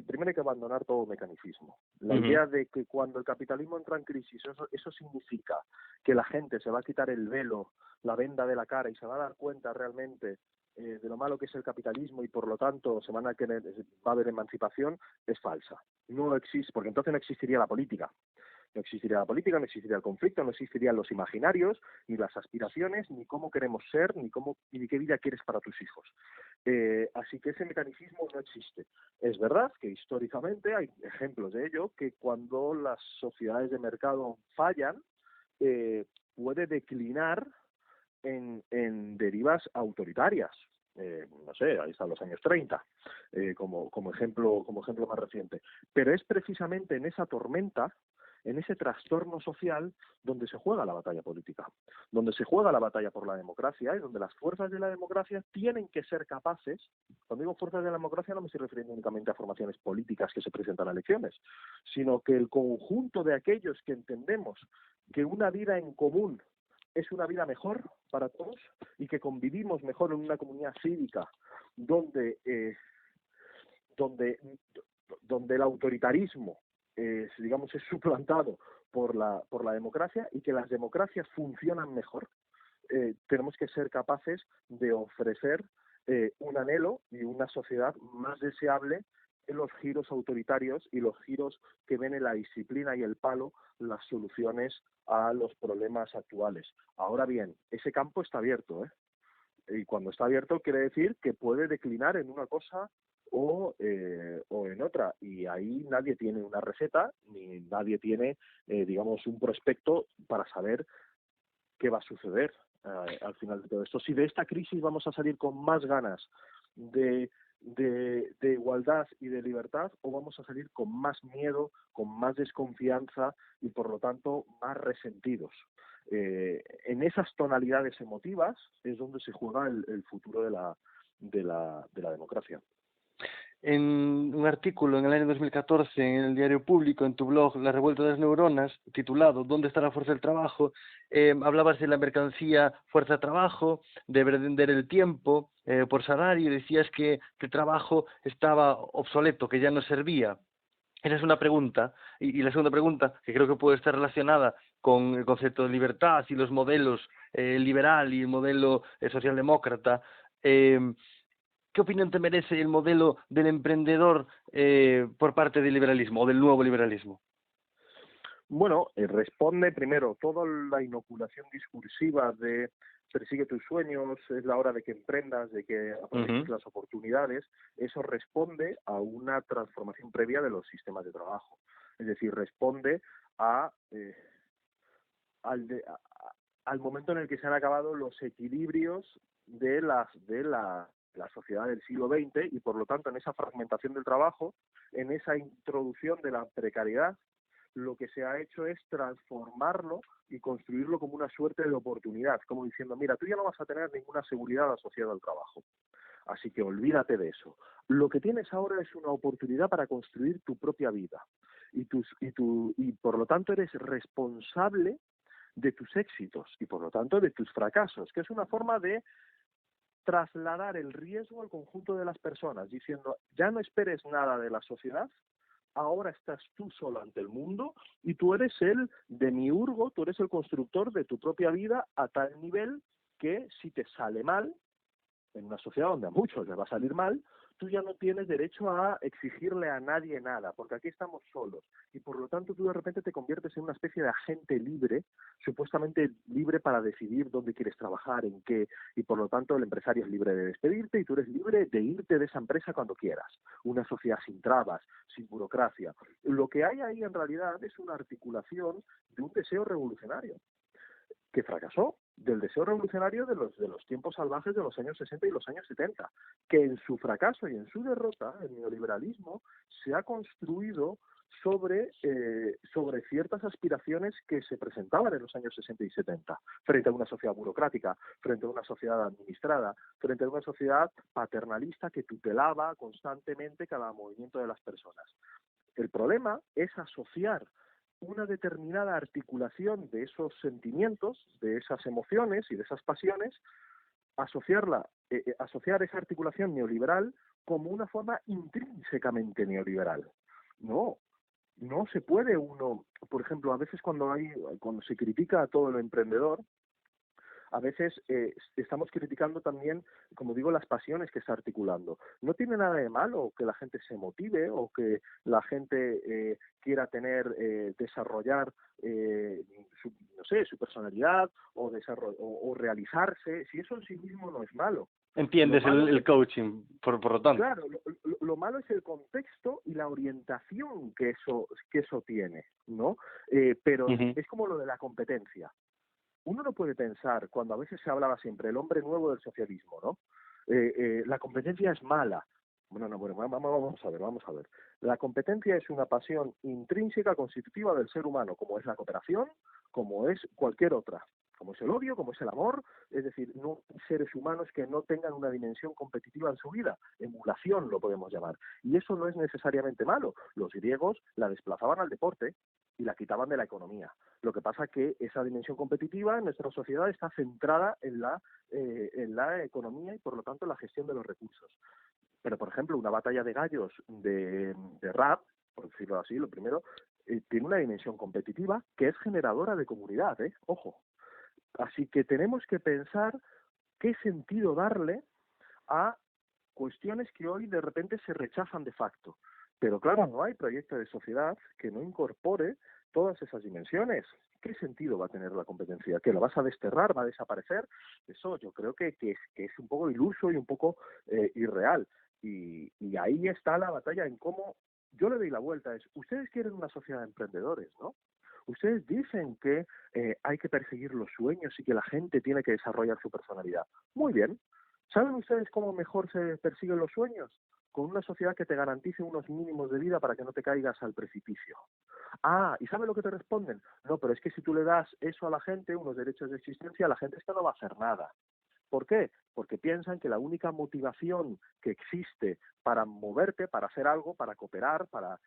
Speaker 3: primero hay que abandonar todo mecanicismo. La idea de que cuando el capitalismo entra en crisis, eso significa que la gente se va a quitar el velo, la venda de la cara y se va a dar cuenta realmente de lo malo que es el capitalismo y por lo tanto va a haber emancipación, es falsa. No existe, porque entonces no existiría la política. No existiría la política, no existiría el conflicto, no existirían los imaginarios, ni las aspiraciones, ni cómo queremos ser, ni qué vida quieres para tus hijos. Así que ese mecanismo no existe. Es verdad que históricamente hay ejemplos de ello, que cuando las sociedades de mercado fallan, puede declinar en derivas autoritarias. No sé, ahí están los años 30, como ejemplo más reciente. Pero es precisamente en esa tormenta, en ese trastorno social, donde se juega la batalla política, donde se juega la batalla por la democracia y donde las fuerzas de la democracia tienen que ser capaces. Cuando digo fuerzas de la democracia no me estoy refiriendo únicamente a formaciones políticas que se presentan a elecciones, sino que el conjunto de aquellos que entendemos que una vida en común es una vida mejor para todos y que convivimos mejor en una comunidad cívica donde el autoritarismo digamos es suplantado por la democracia y que las democracias funcionan mejor. Tenemos que ser capaces de ofrecer un anhelo y una sociedad más deseable en los giros autoritarios y los giros que ven en la disciplina y el palo las soluciones a los problemas actuales. Ahora bien, ese campo está abierto, y cuando está abierto quiere decir que puede declinar en una cosa o en otra, y ahí nadie tiene una receta ni nadie tiene digamos un prospecto para saber qué va a suceder al final de todo esto. Si de esta crisis vamos a salir con más ganas de igualdad y de libertad, o vamos a salir con más miedo, con más desconfianza y por lo tanto más resentidos. En esas tonalidades emotivas es donde se juega el futuro de la democracia.
Speaker 2: En un artículo en el año 2014 en el Diario Público, en tu blog La Revuelta de las Neuronas, titulado ¿Dónde está la fuerza del trabajo?, hablabas de la mercancía fuerza-trabajo, de vender el tiempo por salario, y decías que el trabajo estaba obsoleto, que ya no servía. Esa es una pregunta. Y la segunda pregunta, que creo que puede estar relacionada con el concepto de libertad y los modelos liberal y el modelo socialdemócrata. ¿Qué opinión te merece el modelo del emprendedor por parte del liberalismo o del nuevo liberalismo?
Speaker 3: Bueno, responde primero toda la inoculación discursiva de persigue tus sueños, es la hora de que emprendas, de que aproveches las oportunidades. Eso responde a una transformación previa de los sistemas de trabajo. Es decir, responde al momento en el que se han acabado los equilibrios de la sociedad del siglo XX y, por lo tanto, en esa fragmentación del trabajo, en esa introducción de la precariedad, lo que se ha hecho es transformarlo y construirlo como una suerte de oportunidad, como diciendo, mira, tú ya no vas a tener ninguna seguridad asociada al trabajo, así que olvídate de eso. Lo que tienes ahora es una oportunidad para construir tu propia vida y por lo tanto eres responsable de tus éxitos y por lo tanto de tus fracasos, que es una forma de trasladar el riesgo al conjunto de las personas, diciendo, ya no esperes nada de la sociedad, ahora estás tú solo ante el mundo y tú eres el demiurgo, tú eres el constructor de tu propia vida a tal nivel que si te sale mal, en una sociedad donde a muchos les va a salir mal, tú ya no tienes derecho a exigirle a nadie nada, porque aquí estamos solos. Y por lo tanto tú de repente te conviertes en una especie de agente libre, supuestamente libre para decidir dónde quieres trabajar, en qué, y por lo tanto el empresario es libre de despedirte y tú eres libre de irte de esa empresa cuando quieras. Una sociedad sin trabas, sin burocracia. Lo que hay ahí en realidad es una articulación de un deseo revolucionario que fracasó, del deseo revolucionario de los tiempos salvajes de los años 60 y los años 70, que en su fracaso y en su derrota, el neoliberalismo se ha construido sobre ciertas aspiraciones que se presentaban en los años 60 y 70, frente a una sociedad burocrática, frente a una sociedad administrada, frente a una sociedad paternalista que tutelaba constantemente cada movimiento de las personas. El problema es asociar una determinada articulación de esos sentimientos, de esas emociones y de esas pasiones, asociar esa articulación neoliberal como una forma intrínsecamente neoliberal. No se puede uno, por ejemplo, a veces cuando se critica a todo el emprendedor, a veces estamos criticando también, como digo, las pasiones que está articulando. No tiene nada de malo que la gente se motive o que la gente quiera desarrollar su personalidad o realizarse, si eso en sí mismo no es malo.
Speaker 2: Entiendes el coaching, por lo tanto.
Speaker 3: Claro, lo malo es el contexto y la orientación que eso tiene, ¿no? Pero es como lo de la competencia. Uno no puede pensar, cuando a veces se hablaba siempre, el hombre nuevo del socialismo, ¿no? La competencia es mala. Bueno, vamos a ver. La competencia es una pasión intrínseca, constitutiva del ser humano, como es la cooperación, como es cualquier otra, como es el odio, como es el amor, es decir, no hay seres humanos que no tengan una dimensión competitiva en su vida, emulación lo podemos llamar, y eso no es necesariamente malo. Los griegos la desplazaban al deporte y la quitaban de la economía. Lo que pasa es que esa dimensión competitiva en nuestra sociedad está centrada en la economía y, por lo tanto, en la gestión de los recursos. Pero, por ejemplo, una batalla de gallos de rap, por decirlo así, lo primero, tiene una dimensión competitiva que es generadora de comunidad, ojo. Así que tenemos que pensar qué sentido darle a cuestiones que hoy de repente se rechazan de facto. Pero claro, no hay proyecto de sociedad que no incorpore todas esas dimensiones. ¿Qué sentido va a tener la competencia? ¿Que la vas a desterrar, va a desaparecer? Eso yo creo que es un poco iluso y un poco irreal. Y ahí está la batalla en cómo yo le doy la vuelta. Ustedes quieren una sociedad de emprendedores, ¿no? Ustedes dicen que hay que perseguir los sueños y que la gente tiene que desarrollar su personalidad. Muy bien. ¿Saben ustedes cómo mejor se persiguen los sueños? Con una sociedad que te garantice unos mínimos de vida para que no te caigas al precipicio. Ah, ¿y sabe lo que te responden? No, pero es que si tú le das eso a la gente, unos derechos de existencia, la gente no va a hacer nada. ¿Por qué? Porque piensan que la única motivación que existe para moverte, para hacer algo, para cooperar, para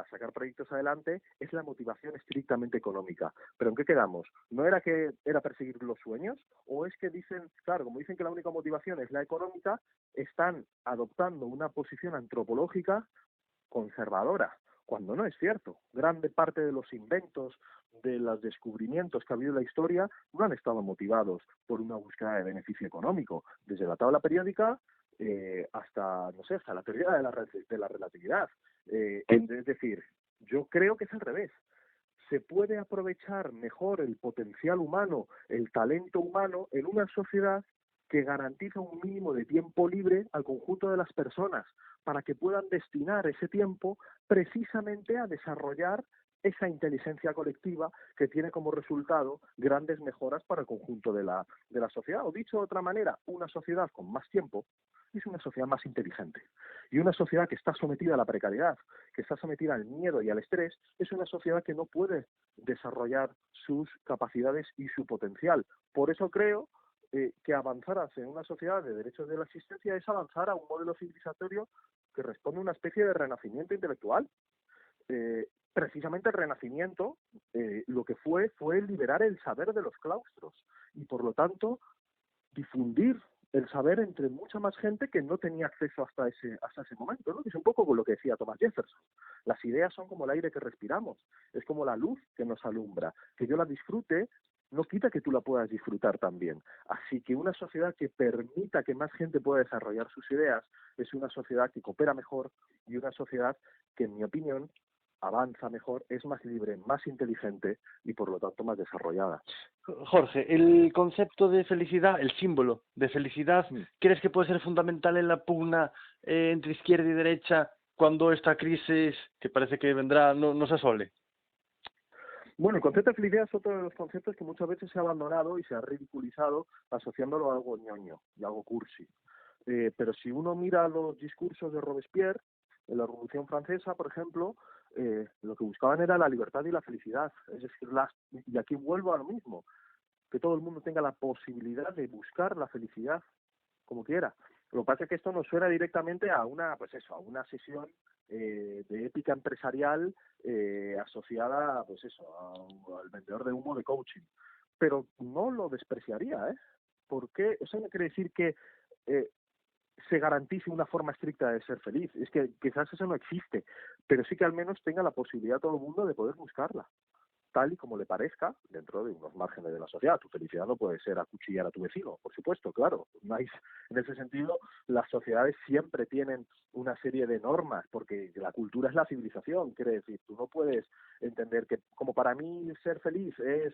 Speaker 3: sacar proyectos adelante, es la motivación estrictamente económica. ¿Pero en qué quedamos? ¿No era que era perseguir los sueños? ¿O es que dicen, claro, como dicen que la única motivación es la económica, están adoptando una posición antropológica conservadora, cuando no es cierto? Grande parte de los inventos, de los descubrimientos que ha habido en la historia, no han estado motivados por una búsqueda de beneficio económico. Desde la tabla periódica hasta la teoría de la relatividad. Es decir, yo creo que es al revés. Se puede aprovechar mejor el potencial humano, el talento humano, en una sociedad que garantiza un mínimo de tiempo libre al conjunto de las personas para que puedan destinar ese tiempo precisamente a desarrollar esa inteligencia colectiva que tiene como resultado grandes mejoras para el conjunto de la sociedad. O dicho de otra manera, una sociedad con más tiempo es una sociedad más inteligente. Y una sociedad que está sometida a la precariedad, que está sometida al miedo y al estrés, es una sociedad que no puede desarrollar sus capacidades y su potencial. Por eso creo que avanzar hacia una sociedad de derechos de la existencia es avanzar a un modelo civilizatorio que responde a una especie de renacimiento intelectual. Precisamente el Renacimiento lo que fue liberar el saber de los claustros y, por lo tanto, difundir el saber entre mucha más gente que no tenía acceso hasta ese momento, ¿no? Es un poco con lo que decía Thomas Jefferson. Las ideas son como el aire que respiramos, es como la luz que nos alumbra. Que yo la disfrute no quita que tú la puedas disfrutar también. Así que una sociedad que permita que más gente pueda desarrollar sus ideas es una sociedad que coopera mejor y una sociedad que, en mi opinión, avanza mejor, es más libre, más inteligente y, por lo tanto, más desarrollada.
Speaker 2: Jorge, el concepto de felicidad, el símbolo de felicidad, ¿crees que puede ser fundamental en la pugna entre izquierda y derecha cuando esta crisis, que parece que vendrá, no se asole?
Speaker 3: Bueno, el concepto de felicidad es otro de los conceptos que muchas veces se ha abandonado y se ha ridiculizado asociándolo a algo ñoño y algo cursi. Pero si uno mira los discursos de Robespierre, en la Revolución Francesa, por ejemplo, lo que buscaban era la libertad y la felicidad. Es decir, y aquí vuelvo a lo mismo, que todo el mundo tenga la posibilidad de buscar la felicidad como quiera. Lo que pasa es que esto nos suena directamente a una sesión de ética empresarial asociada, al vendedor de humo de coaching. Pero no lo despreciaría, porque eso no quiere decir que se garantice una forma estricta de ser feliz. Es que quizás eso no existe, pero sí que al menos tenga la posibilidad todo el mundo de poder buscarla, tal y como le parezca, dentro de unos márgenes de la sociedad. Tu felicidad no puede ser acuchillar a tu vecino, por supuesto, claro. En ese sentido, las sociedades siempre tienen una serie de normas, porque la cultura es la civilización, quiere decir, tú no puedes entender que, como para mí ser feliz es,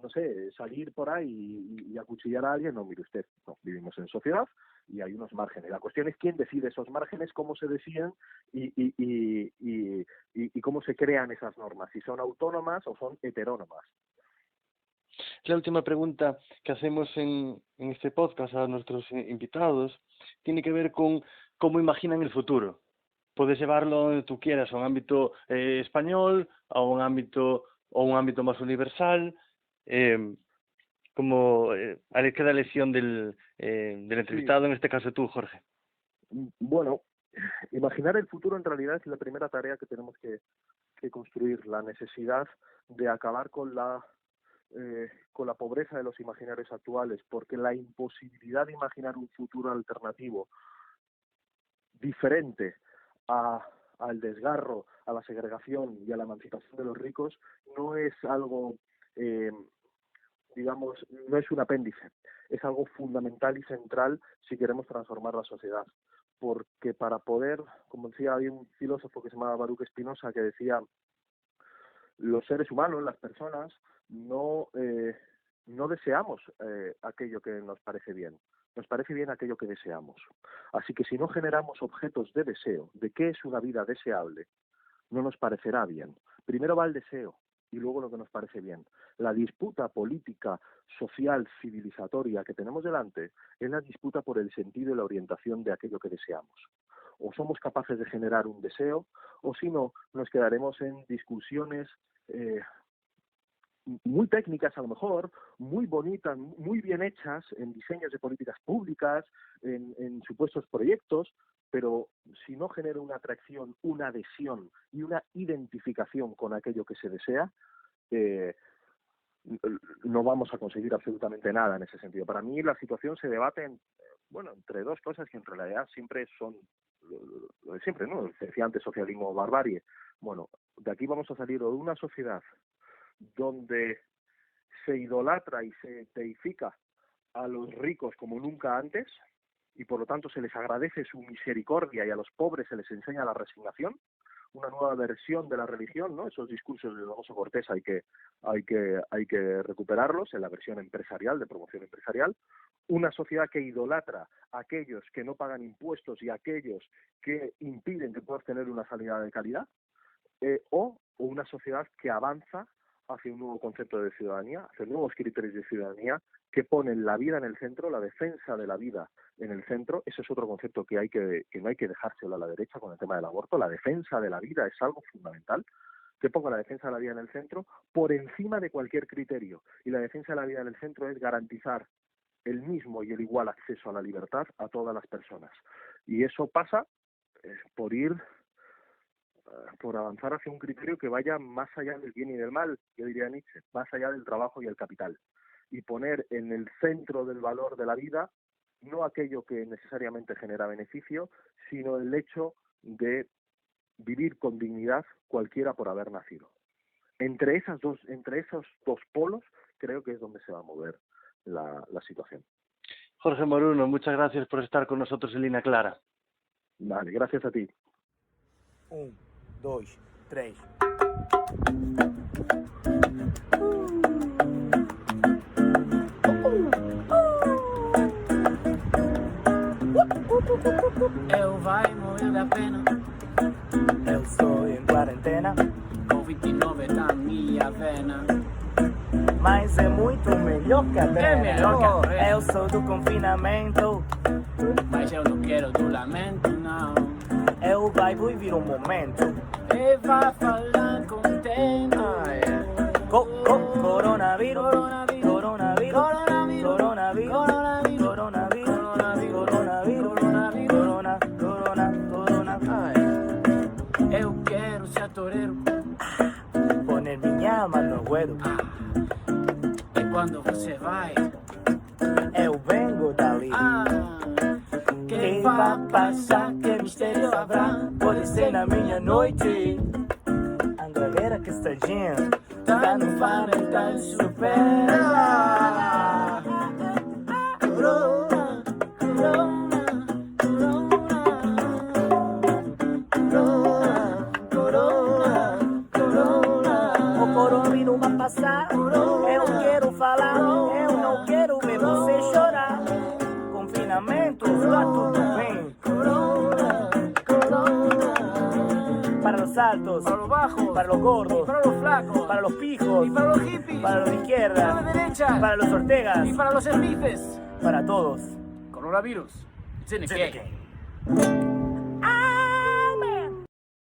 Speaker 3: no sé, salir por ahí y acuchillar a alguien. No, mire usted, no, vivimos en sociedad y hay unos márgenes. La cuestión es quién decide esos márgenes, cómo se deciden y cómo se crean esas normas, si son autónomas o son heterónomas.
Speaker 2: La última pregunta que hacemos en este podcast a nuestros invitados tiene que ver con cómo imaginan el futuro. Puedes llevarlo donde tú quieras, a un ámbito español, a un ámbito más universal, a la queda elección del entrevistado, sí. En este caso tú, Jorge.
Speaker 3: Bueno, imaginar el futuro en realidad es la primera tarea que tenemos que construir, la necesidad de acabar con la pobreza de los imaginarios actuales, porque la imposibilidad de imaginar un futuro alternativo diferente al desgarro, a la segregación y a la emancipación de los ricos no es algo, no es un apéndice, es algo fundamental y central si queremos transformar la sociedad. Porque para poder, como decía, había un filósofo que se llamaba Baruch Spinoza que decía: los seres humanos, las personas, no deseamos aquello que nos parece bien. Nos parece bien aquello que deseamos. Así que si no generamos objetos de deseo, de qué es una vida deseable, no nos parecerá bien. Primero va el deseo y luego lo que nos parece bien. La disputa política, social, civilizatoria que tenemos delante es la disputa por el sentido y la orientación de aquello que deseamos. O somos capaces de generar un deseo, o si no, nos quedaremos en discusiones muy técnicas a lo mejor, muy bonitas, muy bien hechas en diseños de políticas públicas, en supuestos proyectos, pero si no genera una atracción, una adhesión y una identificación con aquello que se desea, no vamos a conseguir absolutamente nada en ese sentido. Para mí la situación se debate entre dos cosas que en realidad siempre son lo de siempre, ¿no? Se decía antes socialismo o barbarie. Bueno, de aquí vamos a salir de una sociedad donde se idolatra y se deifica a los ricos como nunca antes y por lo tanto se les agradece su misericordia y a los pobres se les enseña la resignación, una nueva versión de la religión, ¿no? Esos discursos de Donoso Cortés hay que recuperarlos en la versión empresarial, de promoción empresarial. Una sociedad que idolatra a aquellos que no pagan impuestos y a aquellos que impiden que puedas tener una sanidad de calidad, o una sociedad que avanza hacia un nuevo concepto de ciudadanía, hacia nuevos criterios de ciudadanía que ponen la vida en el centro, la defensa de la vida en el centro. Ese es otro concepto que no hay que dejárselo a la derecha con el tema del aborto. La defensa de la vida es algo fundamental, que ponga la defensa de la vida en el centro por encima de cualquier criterio. Y la defensa de la vida en el centro es garantizar el mismo y el igual acceso a la libertad a todas las personas. Y eso pasa por avanzar hacia un criterio que vaya más allá del bien y del mal, yo diría Nietzsche, más allá del trabajo y el capital, y poner en el centro del valor de la vida no aquello que necesariamente genera beneficio, sino el hecho de vivir con dignidad cualquiera por haber nacido. Entre esos dos polos creo que es donde se va a mover la situación.
Speaker 2: Jorge Moruno, muchas gracias por estar con nosotros en Línea Clara.
Speaker 3: Vale, gracias a ti.
Speaker 1: 1, 2, 3.
Speaker 4: Eu vai morrer da pena.
Speaker 1: Eu estou em quarentena,
Speaker 4: Covid-19 tá na minha vena.
Speaker 1: mas é muito melhor que a pena.
Speaker 4: É melhor que a pena.
Speaker 1: Eu sou do confinamento.
Speaker 4: Mas eu não quero do lamento, não.
Speaker 1: Eu vai viver um momento.
Speaker 4: E vai falar contento.
Speaker 1: Coronavírus, coronavírus, coronavírus, coronavírus, coronavírus, coronavírus.
Speaker 4: Eu quero ser toureiro.
Speaker 1: Poner minha mano no güero.
Speaker 4: E quando você vai,
Speaker 1: Eu vengo dali.
Speaker 4: que vai passar, que mistério haverá?
Speaker 1: Pode ser na minha noite. A galera que está gente
Speaker 4: Tá no Valentine supera. Corona, corona, corona, corona, corona.
Speaker 1: O coronavírus vai passar. Eu quero falar. Eu não quero ver você chorar. Confinamento, está tudo bem.
Speaker 4: Corona, corona.
Speaker 1: Para los altos,
Speaker 4: Para los bajos,
Speaker 1: para los gordos,
Speaker 4: para los flacos,
Speaker 1: para los pijos,
Speaker 4: y para los hippies,
Speaker 1: para los de
Speaker 4: para
Speaker 1: izquierda,
Speaker 4: la derecha,
Speaker 1: para los Ortegas,
Speaker 4: y para los Smithes.
Speaker 1: para todos.
Speaker 4: Coronavirus. It's in the
Speaker 1: It's in the
Speaker 4: game.
Speaker 1: game.